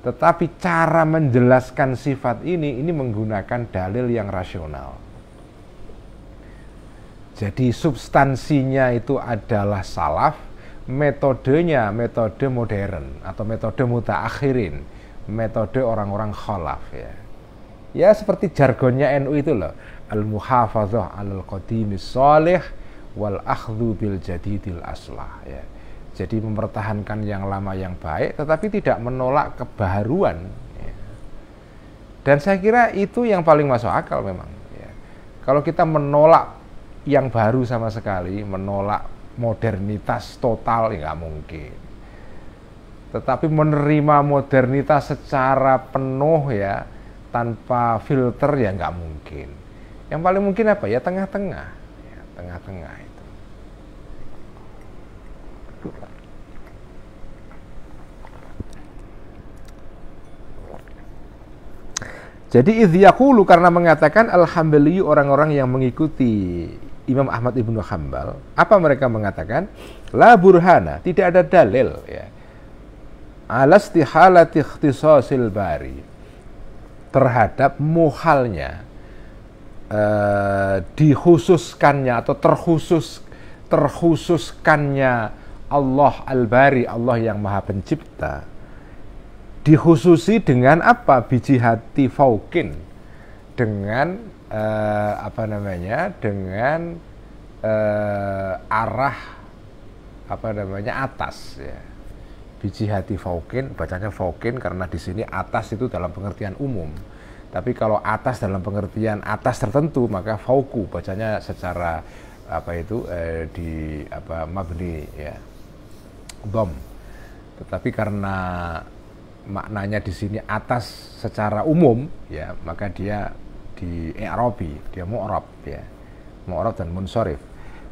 tetapi cara menjelaskan sifat ini menggunakan dalil yang rasional. Jadi substansinya itu adalah salaf, metodenya metode modern atau metode mutaakhirin, metode orang-orang khalaf ya. Ya seperti jargonnya NU itu loh, al-muhafadzah 'alal qadimis shalih wal akhdhu bil jadidil aslah ya. Jadi mempertahankan yang lama yang baik tetapi tidak menolak kebaharuan ya. Dan saya kira itu yang paling masuk akal memang ya. Kalau kita menolak yang baru sama sekali, menolak modernitas total ya nggak mungkin. Tetapi menerima modernitas secara penuh ya, tanpa filter ya nggak mungkin. Yang paling mungkin apa ya, tengah-tengah ya, tengah-tengah itu. Jadi idh yaqulu, karena mengatakan alhamdulillah orang-orang yang mengikuti Imam Ahmad ibnu Hanbal, apa mereka mengatakan? La burhana, tidak ada dalil ya, ala istihalati ikhtisasil bari, terhadap muhalnya dikhususkannya atau terkhususkannya Allah al-Bari, Allah yang Maha Pencipta, dikhususi dengan apa? Biji hati faukin, dengan dengan arah atas ya. Biji hati faukin, bacanya faukin karena di sini atas itu dalam pengertian umum. Tapi kalau atas dalam pengertian atas tertentu, maka fauku bacanya secara mabni ya, dom. Tetapi karena maknanya di sini atas secara umum ya, maka dia di i'rabi, dia mu'rab ya. Mu'rab dan munsharif.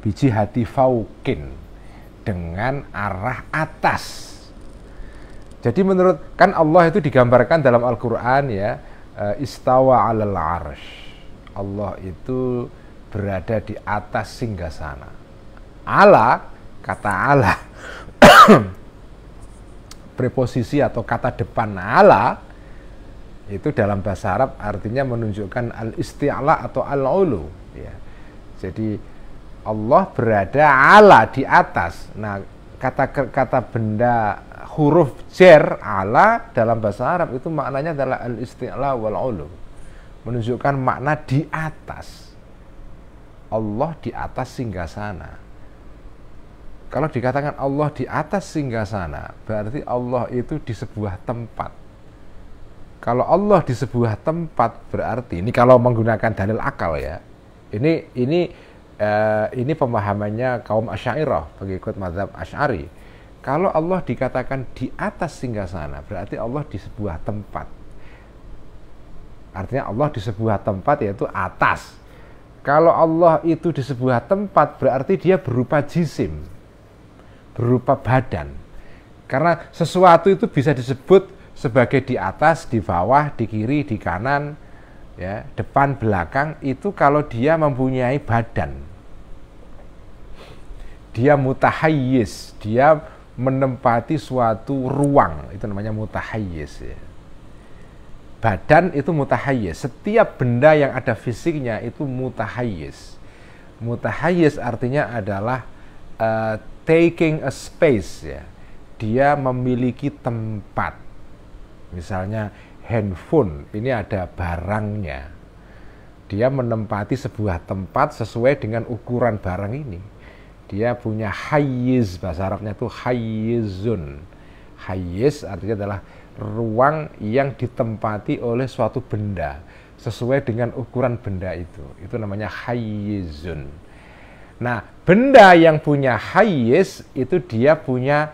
Biji hati faukin, dengan arah atas. Jadi menurut, kan Allah itu digambarkan dalam Al-Quran ya, istawa 'alal 'arsy. Allah itu berada di atas singgasana. Ala, kata ala, preposisi atau kata depan ala, itu dalam bahasa Arab artinya menunjukkan al-isti'la atau al-ulu ya. Jadi Allah berada ala, di atas. Nah, kata benda huruf jar ala dalam bahasa Arab itu maknanya adalah al-isti'la wal ulu, menunjukkan makna di atas. Allah di atas singgasana. Kalau dikatakan Allah di atas singgasana, berarti Allah itu di sebuah tempat. Kalau Allah di sebuah tempat, berarti ini kalau menggunakan dalil akal ya. Ini pemahamannya kaum Asy'ariyah, pengikut mazhab Asy'ari. Kalau Allah dikatakan di atas singgasana, berarti Allah di sebuah tempat. Artinya Allah di sebuah tempat, yaitu atas. Kalau Allah itu di sebuah tempat, berarti dia berupa jisim, berupa badan. Karena sesuatu itu bisa disebut sebagai di atas, di bawah, di kiri, di kanan, ya, depan, belakang, itu kalau dia mempunyai badan. Dia mutahayyiz, dia menempati suatu ruang, itu namanya mutahayyiz, ya. Badan itu mutahayyiz, setiap benda yang ada fisiknya itu mutahayyiz. Mutahayyiz artinya adalah taking a space, ya. Dia memiliki tempat. Misalnya handphone, ini ada barangnya. Dia menempati sebuah tempat sesuai dengan ukuran barang ini. Dia punya hayyiz, bahasa Arabnya itu hayyizun. Hayyiz artinya adalah ruang yang ditempati oleh suatu benda sesuai dengan ukuran benda itu. Itu namanya hayyizun. Nah, benda yang punya hayyiz itu dia punya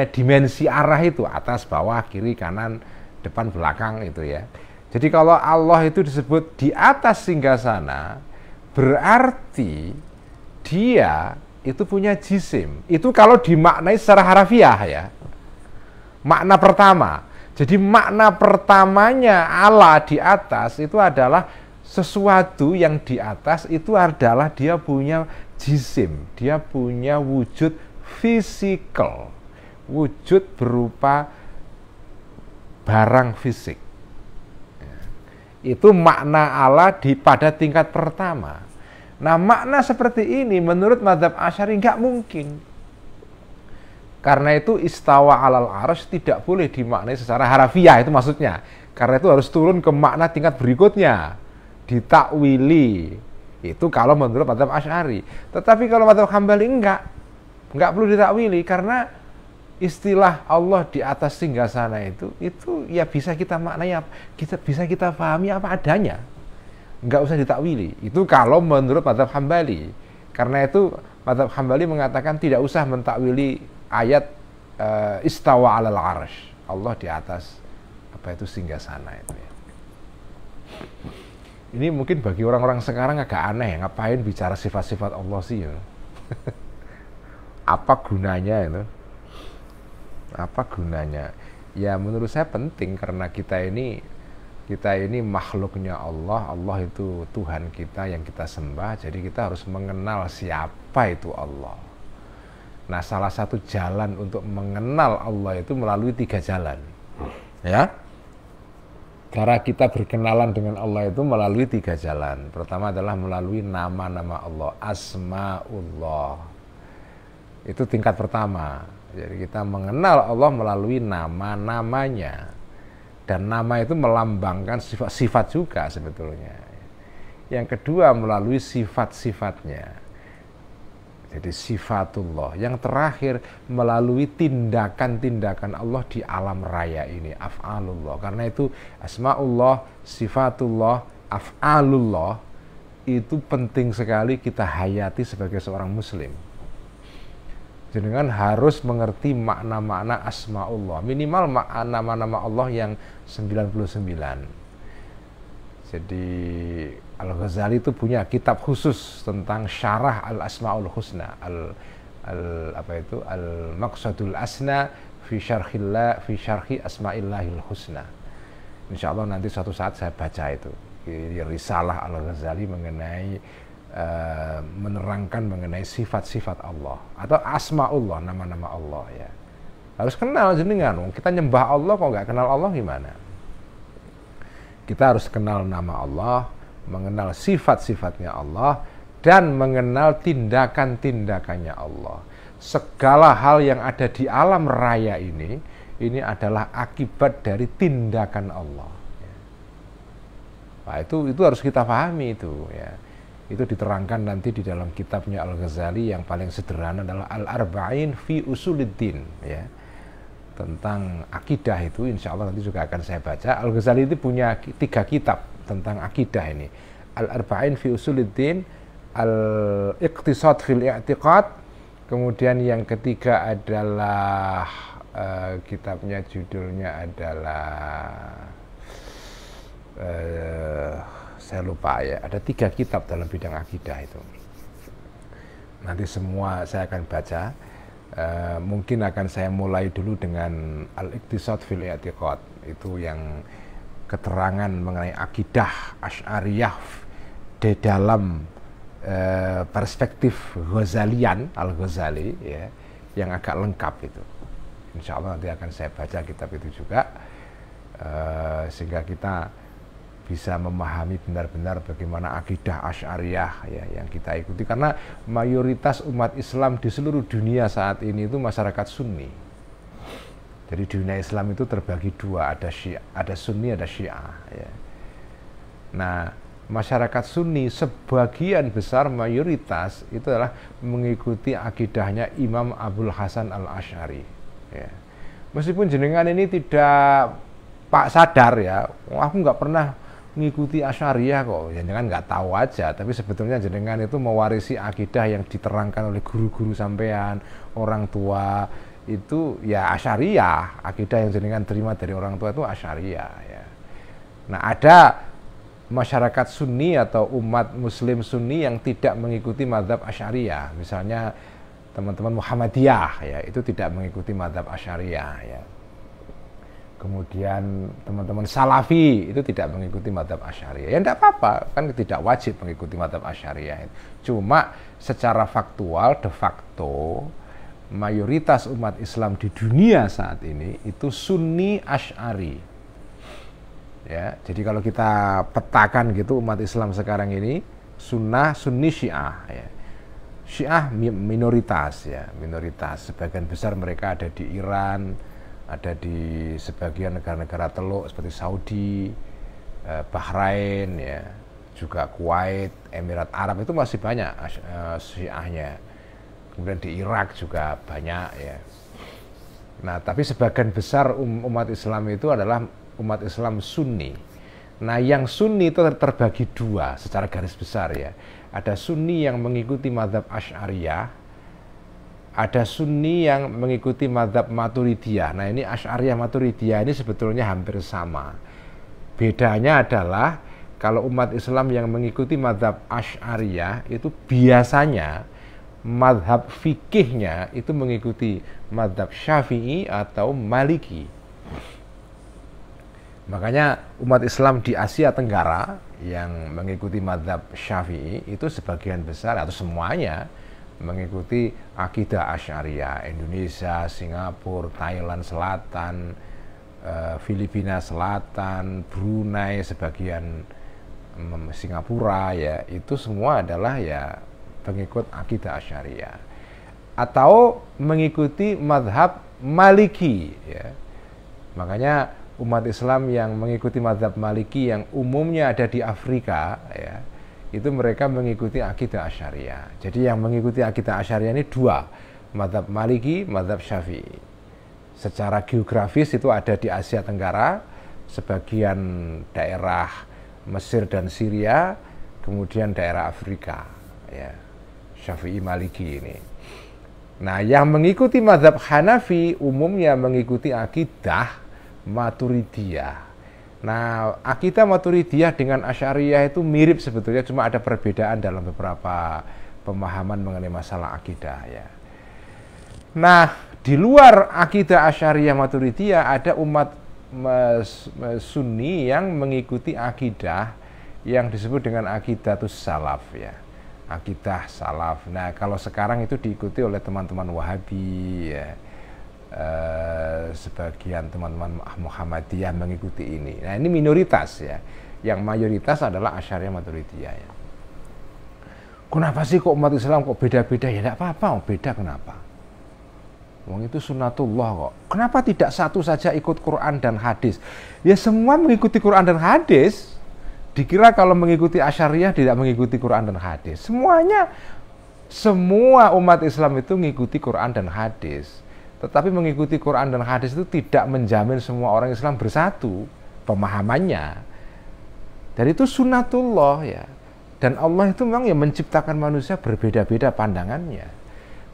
dimensi arah itu, atas, bawah, kiri, kanan, depan, belakang itu, ya. Jadi kalau Allah itu disebut di atas singgasana, berarti dia itu punya jisim. Itu kalau dimaknai secara harafiah, ya. Makna pertama. Jadi makna pertamanya Allah di atas itu adalah sesuatu yang di atas itu adalah dia punya jisim, dia punya wujud fisikal, wujud berupa barang fisik. Itu makna Allah pada tingkat pertama. Nah, makna seperti ini menurut mazhab Asy'ari nggak mungkin. Karena itu istawa alal arsy tidak boleh dimaknai secara harafiah, itu maksudnya. Karena itu harus turun ke makna tingkat berikutnya, ditakwili. Itu kalau menurut mazhab Asy'ari. Tetapi kalau mazhab Hambali enggak perlu ditakwili, karena istilah Allah di atas singgasana itu ya bisa kita maknai, bisa kita pahami apa adanya, enggak usah ditakwili. Itu kalau menurut mazhab Hambali. Karena itu mazhab Hambali mengatakan tidak usah mentakwili ayat istawa alal arsy, Allah di atas apa itu singgasana itu, ya. Ini mungkin bagi orang-orang sekarang agak aneh, ngapain bicara sifat-sifat Allah sih, ya? Apa gunanya itu? Apa gunanya? Ya menurut saya penting, karena kita ini makhluknya Allah. Allah itu Tuhan kita yang kita sembah. Jadi kita harus mengenal siapa itu Allah. Nah, salah satu jalan untuk mengenal Allah itu melalui 3 jalan, ya. Cara kita berkenalan dengan Allah itu melalui 3 jalan. Pertama adalah melalui nama-nama Allah, asmaullah. Itu tingkat pertama. Jadi kita mengenal Allah melalui nama-namanya. Dan nama itu melambangkan sifat-sifat juga sebetulnya. Yang kedua melalui sifat-sifatnya. Jadi sifatullah. Yang terakhir melalui tindakan-tindakan Allah di alam raya ini, af'alullah. Karena itu asmaullah, sifatullah, af'alullah itu penting sekali kita hayati sebagai seorang muslim. Jenengan harus mengerti makna-makna asmaullah, minimal nama-nama Allah yang 99. Jadi Al-Ghazali itu punya kitab khusus tentang syarah al-asmaul husna, al-maqsadul asna fi syarhi asma'illahil husna. Insyaallah nanti suatu saat saya baca itu, risalah Al-Ghazali mengenai menerangkan mengenai sifat-sifat Allah atau asmaullah, nama-nama Allah, ya. Harus kenal jenengan. Kita nyembah Allah kok nggak kenal Allah gimana? Kita harus kenal nama Allah, mengenal sifat-sifatnya Allah, dan mengenal tindakan-tindakannya Allah. Segala hal yang ada di alam raya ini adalah akibat dari tindakan Allah. Nah, itu harus kita pahami itu, ya. Itu diterangkan nanti di dalam kitabnya Al-Ghazali yang paling sederhana adalah Al-Arba'in fi Usuluddin, ya. Tentang akidah itu insya Allah nanti juga akan saya baca. Al-Ghazali itu punya 3 kitab tentang akidah ini. Al-Arba'in fi Usuluddin, Al-Iqtisad fil I'tiqad, kemudian yang ketiga adalah kitabnya judulnya adalah saya lupa, ya. Ada 3 kitab dalam bidang akidah itu. nanti semua saya akan baca. Mungkin akan saya mulai dulu dengan Al-Iqtisad fil I'tiqad, itu yang keterangan mengenai akidah Asy'ariyah di dalam perspektif Ghazalian, Al-Ghazali ya, yang agak lengkap itu. Insya Allah nanti akan saya baca kitab itu juga, sehingga kita bisa memahami benar-benar bagaimana akidah Asy'ariyah ya, yang kita ikuti, karena mayoritas umat Islam di seluruh dunia saat ini itu masyarakat Sunni. Jadi dunia Islam itu terbagi dua, ada Sunni, ada Syiah ya. Nah, masyarakat Sunni sebagian besar, mayoritas itu adalah mengikuti akidahnya Imam Abul Hasan Al-Asy'ari ya. Meskipun jenengan ini tidak Pak sadar ya, aku nggak pernah mengikuti Asy'ariyah kok, ya jangan nggak tahu aja, tapi sebetulnya jenengan itu mewarisi akidah yang diterangkan oleh guru-guru sampean, orang tua itu ya Asy'ariyah, akidah yang jenengan terima dari orang tua itu Asy'ariyah ya. Nah, ada masyarakat Sunni atau umat Muslim Sunni yang tidak mengikuti mazhab Asy'ariyah, misalnya teman-teman Muhammadiyah ya, itu tidak mengikuti mazhab Asy'ariyah ya. Kemudian teman-teman Salafi itu tidak mengikuti mazhab Asy'ariyah. Ya enggak apa-apa, kan tidak wajib mengikuti mazhab Asy'ariyah. Cuma secara faktual, de facto, mayoritas umat Islam di dunia saat ini itu Sunni Asy'ari. Ya, jadi kalau kita petakan gitu umat Islam sekarang ini, Sunni Syiah ya. Syiah minoritas ya, minoritas. Sebagian besar mereka ada di Iran, ada di sebagian negara-negara Teluk seperti Saudi, Bahrain ya, juga Kuwait, Emirat Arab, itu masih banyak Syiahnya. Kemudian di Irak juga banyak ya. Nah, tapi sebagian besar umat Islam itu adalah umat Islam Sunni. Nah, yang Sunni itu terbagi dua secara garis besar ya. Ada Sunni yang mengikuti mazhab Asy'ariyah, ada Sunni yang mengikuti mazhab Maturidiyah. Nah, ini Asy'ariyah Maturidiyah ini sebetulnya hampir sama. Bedanya adalah kalau umat Islam yang mengikuti mazhab Asy'ariyah itu biasanya mazhab fikihnya itu mengikuti mazhab Syafi'i atau Maliki. Makanya umat Islam di Asia Tenggara yang mengikuti mazhab Syafi'i itu sebagian besar atau semuanya mengikuti akidah Asy'ariyah. Indonesia, Singapura, Thailand Selatan, Filipina Selatan, Brunei, sebagian Singapura ya, itu semua adalah ya pengikut akidah Asy'ariyah atau mengikuti mazhab Maliki ya. Makanya umat Islam yang mengikuti mazhab Maliki yang umumnya ada di Afrika ya, itu mereka mengikuti akidah Asy'ariyah. Jadi yang mengikuti akidah Asy'ariyah ini dua, mazhab Maliki, mazhab Syafi'i. Secara geografis itu ada di Asia Tenggara, sebagian daerah Mesir dan Syria, kemudian daerah Afrika ya, Syafi'i Maliki ini. Nah, yang mengikuti mazhab Hanafi umumnya mengikuti akidah Maturidiyah. Nah, akidah Maturidiyah dengan Asy'ariyah itu mirip sebetulnya, cuma ada perbedaan dalam beberapa pemahaman mengenai masalah akidah ya. Nah, di luar akidah Asy'ariyah Maturidiyah ada umat Sunni yang mengikuti akidah yang disebut dengan akidatus salaf ya. Akidah salaf. Nah, kalau sekarang itu diikuti oleh teman-teman Wahabi ya. Sebagian teman-teman Muhammadiyah mengikuti ini. Nah, ini minoritas ya. Yang mayoritas adalah Asy'ariyah Maturidiyah ya. Kenapa sih kok umat Islam kok beda-beda? Ya tidak apa-apa, beda kenapa? Wong itu sunnatullah kok. Kenapa tidak satu saja ikut Quran dan hadis? Ya semua mengikuti Quran dan hadis. Dikira kalau mengikuti Asy'ariyah tidak mengikuti Quran dan hadis. Semua umat Islam itu mengikuti Quran dan hadis. Tetapi mengikuti Quran dan hadis itu tidak menjamin semua orang Islam bersatu pemahamannya. Dan itu sunnatullah ya. Dan Allah itu memang ya menciptakan manusia berbeda-beda pandangannya.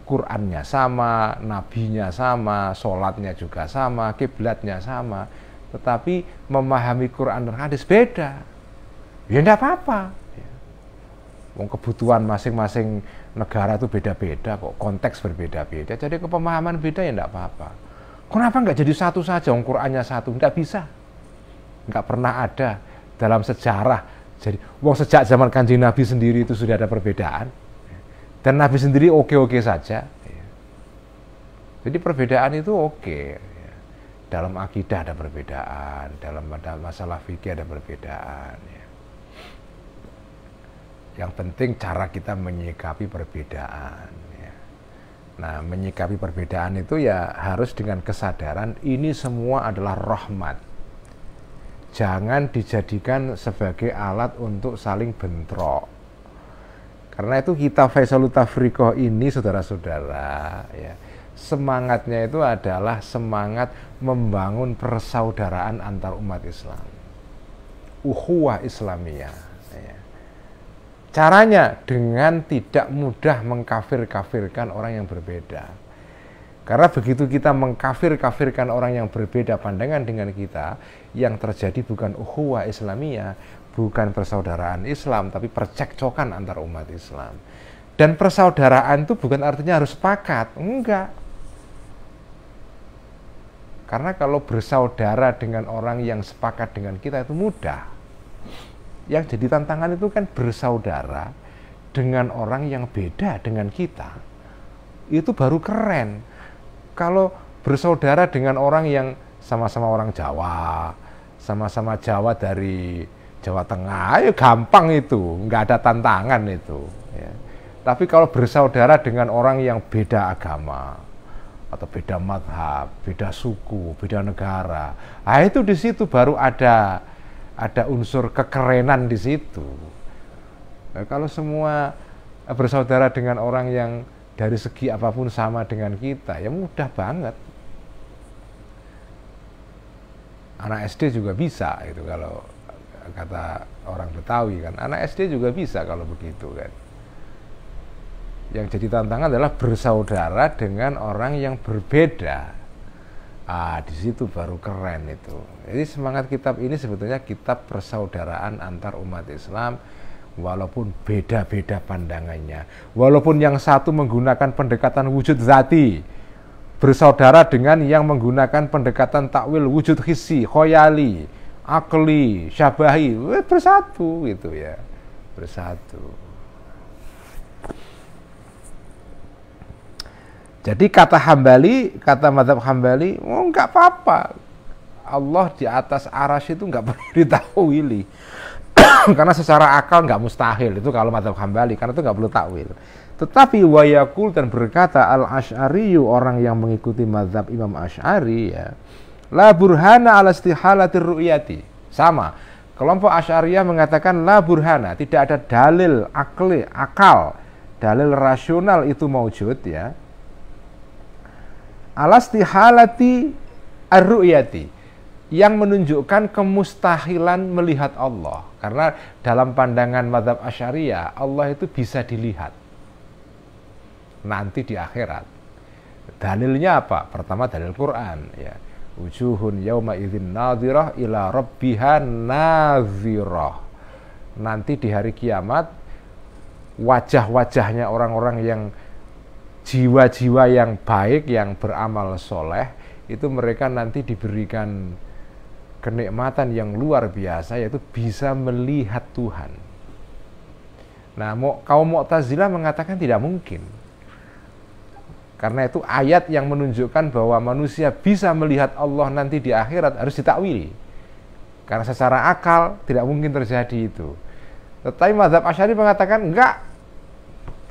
Qurannya sama, nabinya sama, sholatnya juga sama, kiblatnya sama. Tetapi memahami Quran dan hadis beda. Ya enggak apa-apa. Wong kebutuhan masing-masing negara itu beda-beda kok, konteks berbeda-beda. Jadi kepemahaman beda ya enggak apa-apa. Kenapa enggak jadi satu saja? Qurannya satu, enggak bisa. Enggak pernah ada dalam sejarah. Jadi wong sejak zaman Kanjeng Nabi sendiri itu sudah ada perbedaan. Dan Nabi sendiri oke-oke saja. Jadi perbedaan itu oke. Dalam akidah ada perbedaan, dalam masalah fikih ada perbedaan. Yang penting cara kita menyikapi perbedaan. Nah, menyikapi perbedaan itu ya harus dengan kesadaran ini semua adalah rahmat. Jangan dijadikan sebagai alat untuk saling bentrok. Karena itu kita Faisalut Tafriqah ini, saudara-saudara, ya, semangatnya itu adalah semangat membangun persaudaraan antar umat Islam. Ukhuwah Islamiyah. Caranya dengan tidak mudah mengkafir-kafirkan orang yang berbeda. Karena begitu kita mengkafir-kafirkan orang yang berbeda pandangan dengan kita, yang terjadi bukan ukhuwah Islamiyah, bukan persaudaraan Islam, tapi percekcokan antar umat Islam. Dan persaudaraan itu bukan artinya harus sepakat, enggak. Karena kalau bersaudara dengan orang yang sepakat dengan kita itu mudah. Yang jadi tantangan itu kan bersaudara dengan orang yang beda dengan kita. Itu baru keren. Kalau bersaudara dengan orang yang sama-sama orang Jawa, sama-sama Jawa dari Jawa Tengah, ya gampang itu, nggak ada tantangan itu. Ya. Tapi kalau bersaudara dengan orang yang beda agama, atau beda madhab, beda suku, beda negara, nah itu di situ baru ada unsur kekerenan di situ. Nah, kalau semua bersaudara dengan orang yang dari segi apapun sama dengan kita, ya mudah banget. Anak SD juga bisa itu kalau kata orang Betawi kan, anak SD juga bisa kalau begitu kan. Yang jadi tantangan adalah bersaudara dengan orang yang berbeda. Di situ baru keren itu. Jadi semangat kitab ini sebetulnya kitab persaudaraan antar umat Islam, walaupun beda-beda pandangannya. Walaupun yang satu menggunakan pendekatan wujud zati, bersaudara dengan yang menggunakan pendekatan takwil wujud hissi, khoyali, akli, syabahi, bersatu gitu ya. Bersatu. Jadi kata Hambali, kata mazhab Hambali, enggak apa-apa. Allah di atas arasy itu enggak perlu ditakwili. Karena secara akal enggak mustahil. Itu kalau mazhab Hambali, karena itu enggak perlu takwil. Tetapi wayakul dan berkata al-Asy'ariyu, orang yang mengikuti mazhab Imam Asy'ari ya, la burhana ala istihalatir ru'yati. Sama. Kelompok Asy'ariyah mengatakan la burhana, tidak ada dalil akal, dalil rasional itu maujud ya. Alastihalati ar-ru'yati, yang menunjukkan kemustahilan melihat Allah. Karena dalam pandangan mazhab Asy'ariyah, Allah itu bisa dilihat nanti di akhirat. Dalilnya apa? Pertama dalil Quran ya. Wujuhun yauma idzin nadhirah ila rabbiha nadhirah. Nanti di hari kiamat wajah-wajahnya orang-orang yang jiwa-jiwa yang baik, yang beramal soleh, itu mereka nanti diberikan kenikmatan yang luar biasa, yaitu bisa melihat Tuhan. Nah, kaum Mu'tazilah mengatakan tidak mungkin. Karena itu ayat yang menunjukkan bahwa manusia bisa melihat Allah nanti di akhirat harus ditakwili. Karena secara akal tidak mungkin terjadi itu. Tetapi mazhab Asy'ari mengatakan enggak.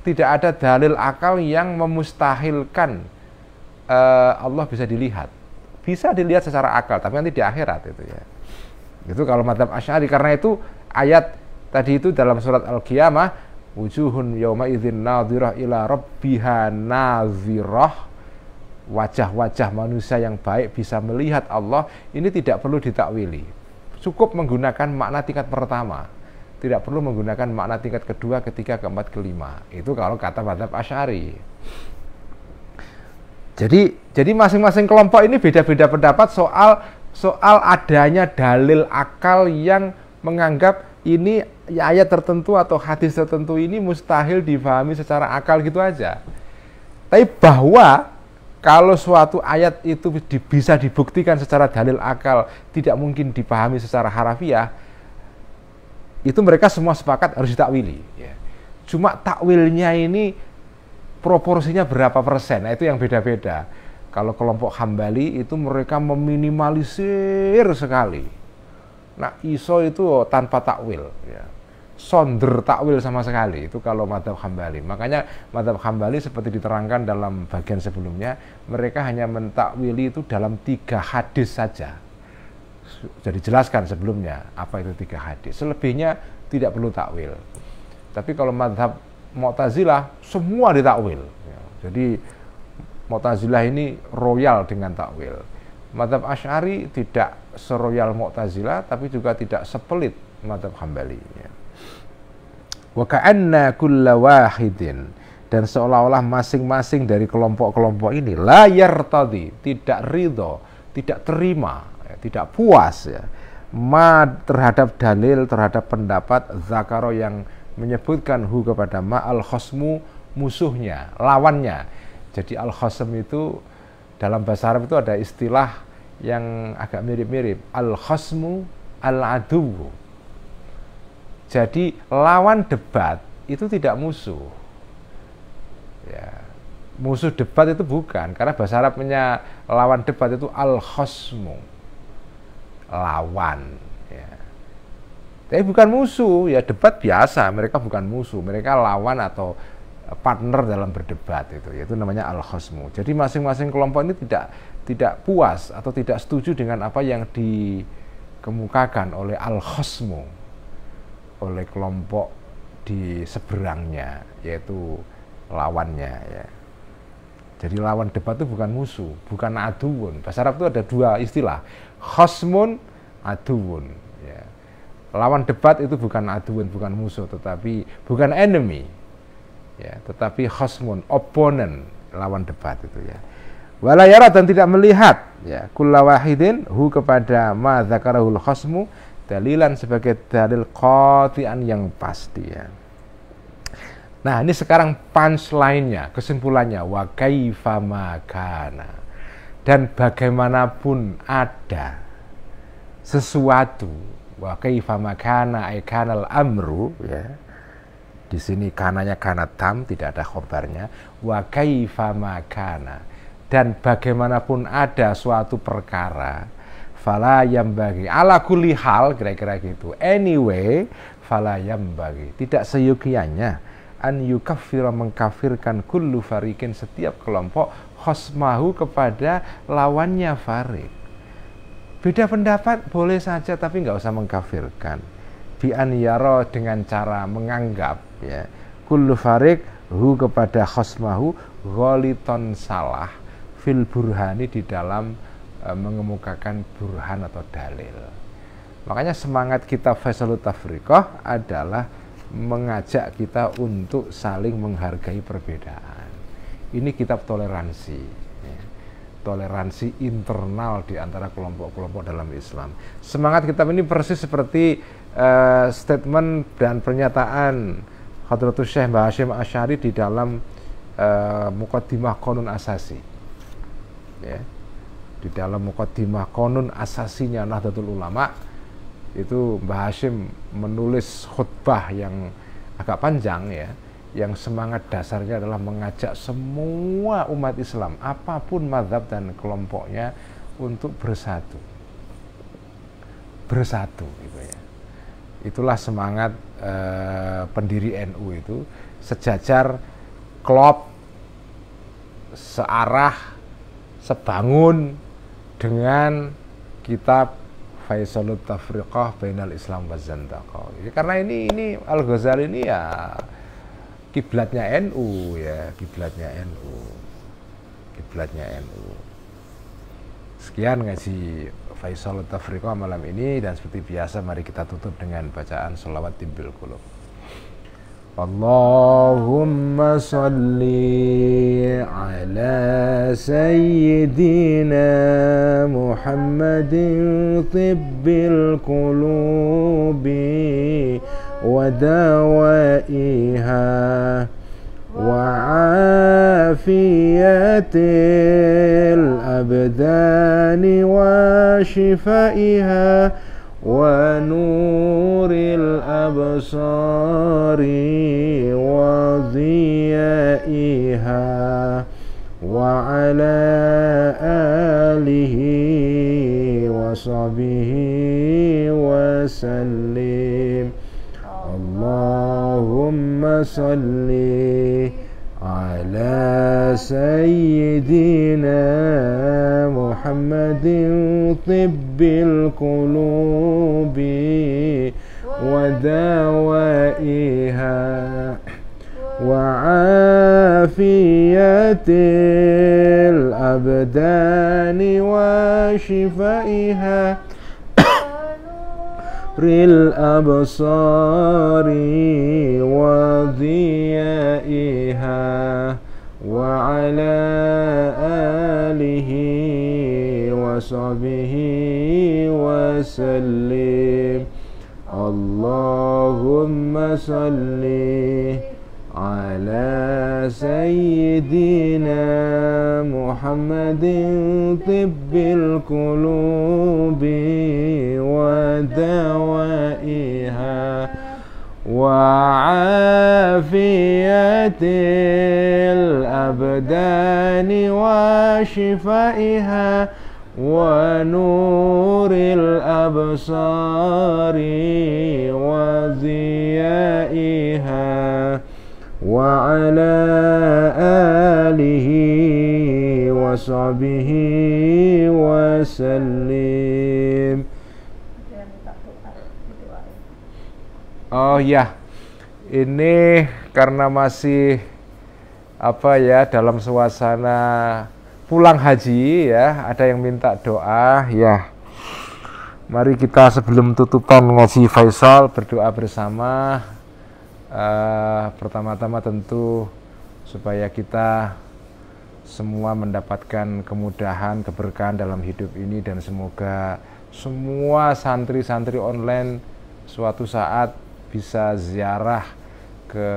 Tidak ada dalil akal yang memustahilkan Allah bisa dilihat. Bisa dilihat secara akal, tapi nanti di akhirat itu ya. Itu kalau mazhab Asy'ari. Karena itu ayat tadi itu dalam surat Al-Qiyamah, wujuhun yauma idzin nadhirah ila rabbiha nadhirah, wajah-wajah manusia yang baik bisa melihat Allah, ini tidak perlu ditakwili. Cukup menggunakan makna tingkat pertama. Tidak perlu menggunakan makna tingkat kedua, ketiga, keempat, kelima. Itu kalau kata mazhab Asy'ari. Jadi masing-masing kelompok ini beda-beda pendapat soal adanya dalil akal yang menganggap ini ayat tertentu atau hadis tertentu ini mustahil difahami secara akal gitu aja. Tapi bahwa kalau suatu ayat itu bisa dibuktikan secara dalil akal, tidak mungkin dipahami secara harafiah, itu mereka semua sepakat harus ditakwili. Ya. Cuma takwilnya ini proporsinya berapa persen, nah itu yang beda-beda. Kalau kelompok Hambali itu mereka meminimalisir sekali. Nah iso itu tanpa takwil, ya. Sonder takwil sama sekali, itu kalau madzhab Hambali. Makanya madzhab Hambali seperti diterangkan dalam bagian sebelumnya, mereka hanya mentakwili itu dalam 3 hadis saja. Jadi jelaskan sebelumnya apa itu 3 hadis. Selebihnya tidak perlu takwil. Tapi kalau madzhab Mu'tazilah semua ditakwil. Jadi Mu'tazilah ini royal dengan takwil. Madzhab Asy'ari tidak seroyal Mu'tazilah, tapi juga tidak sepelit madzhab Hambali. Wa ka'anna kulla wahidin, dan seolah-olah masing-masing dari kelompok-kelompok ini la yartadi, tidak ridho, tidak terima, tidak puas ya, terhadap dalil, terhadap pendapat zakaro yang menyebutkan hu kepada ma al-khosmu, musuhnya, lawannya. Jadi al-khosm itu dalam bahasa Arab itu ada istilah yang agak mirip-mirip, al-khosmu al-aduwu. Jadi lawan debat itu tidak musuh. Ya, musuh debat itu bukan, karena bahasa Arabnya lawan debat itu al-khosmu, lawan. Ya. Tapi bukan musuh, ya debat biasa, mereka bukan musuh, mereka lawan atau partner dalam berdebat itu, yaitu namanya al-khosmu. Jadi masing-masing kelompok ini tidak puas atau tidak setuju dengan apa yang dikemukakan oleh al-khosmu, oleh kelompok di seberangnya, yaitu lawannya ya. Jadi lawan debat itu bukan musuh, bukan aduun. Bahasa Arab itu ada 2 istilah, khosmun, aduun ya. Lawan debat itu bukan aduun, bukan musuh, tetapi bukan enemy ya, tetapi khosmun, opponent, lawan debat itu ya. Wala yara, dan tidak melihat ya, kulla wahidin hu kepada ma dzakarahul khosmu, dalilan sebagai dalil qati'an yang pasti ya. Nah, ini sekarang punchline-nya, kesimpulannya, wa kaifa ma kana, dan bagaimanapun ada sesuatu, wa kaifa ma kana ay kanal amru ya. Di sini kananya kana tam, tidak ada khobarnya. Wa kaifa ma kana, dan bagaimanapun ada suatu perkara, fala yambagi, ala kulli hal, kira-kira gitu. Anyway, fala yambagi, tidak seyogianya an yukaffira, mengkafirkan kullu farikin, setiap kelompok, khosmahu, kepada lawannya farik. Beda pendapat boleh saja, tapi nggak usah mengkafirkan. Bi an yaro, dengan cara menganggap ya, kullu farik hu kepada khosmahu, ghaliton, salah, fil burhani, di dalam mengemukakan burhan atau dalil. Makanya semangat kita Faisalut Tafriqah adalah mengajak kita untuk saling menghargai perbedaan. Ini kitab toleransi ya. Toleransi internal di antara kelompok-kelompok dalam Islam. Semangat kitab ini persis seperti statement dan pernyataan Hadratus Syekh Mbah Hasyim Asy'ari di dalam Muqaddimah Qanun Asasi ya. Di dalam Muqaddimah Qanun Asasinya Nahdlatul Ulama itu Mbah Hasyim menulis khutbah yang agak panjang ya, yang semangat dasarnya adalah mengajak semua umat Islam apapun mazhab dan kelompoknya untuk bersatu gitu ya. Itulah semangat pendiri NU itu, sejajar, klop, searah, sebangun dengan kitab Faisalut Tafriqah Bainal Islam wa Zandaqah. Karena ini Al-Ghazali ini ya kiblatnya NU ya, kiblatnya NU. Sekian ngaji Faisalut Tafriqah malam ini, dan seperti biasa mari kita tutup dengan bacaan sholawat Tibbil Qulub. Allahumma salli ala sayyidina Muhammadin tibbil qulubi ودوائها وعافية الأبدان وشفائها ونور الأبصار وضيائها وعلى آله وصحبه وسلم. اللهم صل على سيدنا محمد طب القلوب ودوائها وعافية الأبدان وشفائها الأبصار وضيائها وعلى آله وصحبه وسلم. اللهم صل على سيدنا محمد طب القلوب ودوائها وعافية الأبدان وشفائها ونور الأبصار وضيائها وعلى آله وصحبه وسلم. Oh ya, ini karena masih dalam suasana pulang haji ya, ada yang minta doa ya. Mari kita sebelum tutupan ngaji Faisal berdoa bersama. Pertama-tama tentu supaya kita semua mendapatkan kemudahan, keberkahan dalam hidup ini, dan semoga semua santri-santri online suatu saat bisa ziarah ke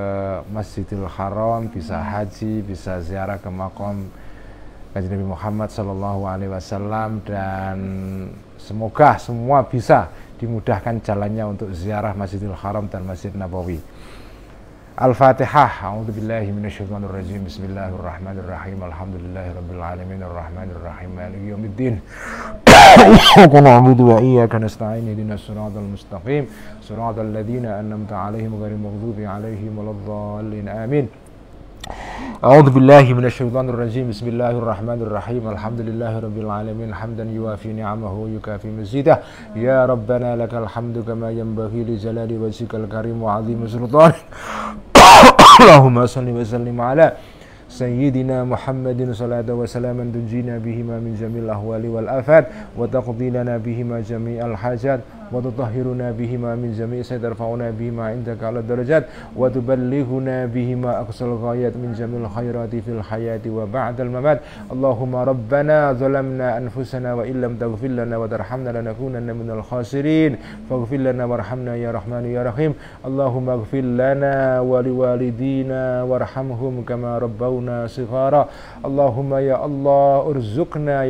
Masjidil Haram, bisa haji, bisa ziarah ke makam Kanjeng Nabi Muhammad SAW, dan semoga semua bisa dimudahkan jalannya untuk ziarah Masjidil Haram dan Masjid Nabawi. Al-Fatihah. A'udzu billahi minasyaitonir rajim. Bismillahirrahmanirrahim. Alhamdulillahirabbil alamin arrahmanir rahim maliki yaumiddin. Iyyaka na'budu wa iyyaka nasta'in. Ihdinas siratal mustaqim. Siratal ladzina an'amta 'alaihim ghairil maghdubi 'alaihim waladdallin. Amin. A'udzu billahi minasyaitonir rajim. Bismillahirrahmanirrahim. Alhamdulillahirabbil alamin hamdan yuwafi ni'amahu wa yukafi mazidah. Ya rabbana lakal hamdu kama yanbaghi li jalali wajhikal karim wa 'azimi sultanik. Allahumma salli wa sallim ala sayyidina Muhammadin sallallahu wa salaman tunjina bihima min jamil ahwali wal afat wa taqdi lana bihima jami'al hajat wa tutahhiruna bihima min jami' saytarfa'una bihima indaka ala darajat wa tuballighuna bihima aqsal ghayat min jamil khairati fil hayati wa ba'dal mamat. Allahumma rabbana zalamna anfusana wa illam taghfir lana wa tarhamna lanakunanna minal khasirin faghfir lana warhamna ya rahman ya rahim. Allahumma ighfir lana wa liwalidina warhamhum kama rabbawna shighara. Allahumma ya Allah urzuqna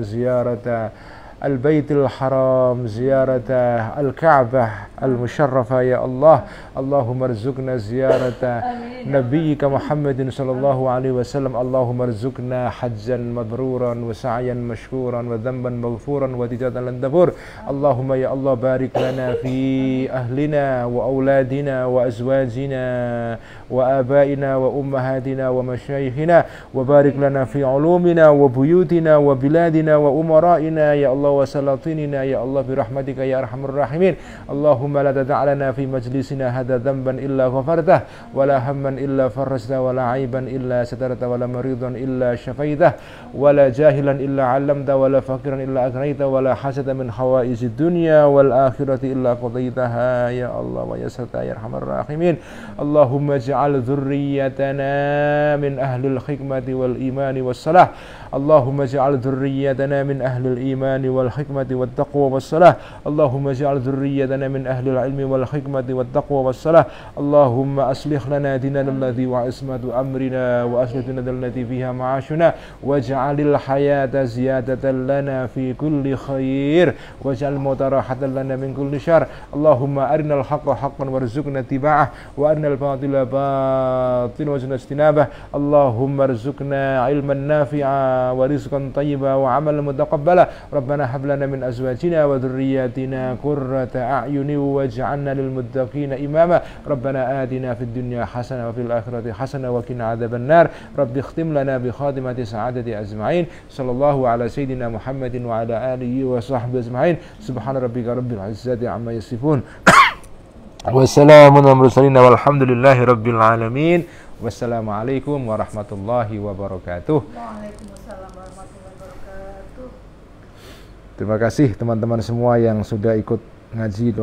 ziyarata Al-Baitul Haram, ziyarata Al-Ka'bah Al-Musharrafah ya Allah. Allahumma rizukna ziyarata Nabiyyika Muhammadin sallallahu alaihi wasallam. Allahumma rizukna hajjan mabruran wa sa'yan mashkuran wa dhanban maghfuran wa tijatan lan tabur. Allahumma ya Allah barik lana fi ahlina wa auladina wa azwajina wa abaina wa ummahatina wa masyayikhina wa barik lana fi ulumina wa buyutina wa biladina wa umaraina ya Allah wa salatinina ya Allah birahmatika ya arhamar rahimin. Allahumma la tada'lana fi majlisina hadha dhanban illa ghafartah wa la hamman illa farajtah wa la aiban illa satarta wa la maridan illa syafaitah wa la jahilan illa 'allamta wa la faqiran illa aghnayta wa la hasada min hawaizid dunya wal akhirati illa qadaitaha ya Allah wa yasarta ya arhamar rahimin. Allahumma ij'al dhurriyyatana min ahlil hikmati wal imani was salah. Allahumma ij'al dhurriyyatana min ahlil imani wal والحكمة والتقوى والصلاة اللهم اجعل ذريتنا من أهل العلم والحكمة والتقوى والصلاة اللهم أصلح لنا ديننا الذي وعصمة أمرنا وأصلح ديننا التي فيها معاشنا واجعل الحياة زيادة لنا في كل خير واجعل الموت راحة لنا من كل شر اللهم أرنا الحق حقا وارزقنا اتباعه وأرنا الباطل باطلا وارزقنا اجتنابه اللهم ارزقنا علما نافعا ورزقا طيبا وعملا متقبلا ربنا هب لنا من أزواجنا وذرياتنا قرة أعين واجعلنا للمتقين إماما ربنا آتنا في الدنيا حسنة وفي الآخرة حسنة وقنا عذاب النار رب اختم لنا بخاتمة سعادة أجمعين صلى الله على سيدنا محمد وعلى آله وصحبه أجمعين سبحان ربك رب العزة عما يصفون والسلام على المرسلين والحمد لله رب العالمين wassalamualaikum warahmatullahi wabarakatuh. Waalaikumsalam warahmatullahi wabarakatuh. Terima kasih teman-teman semua yang sudah ikut ngaji.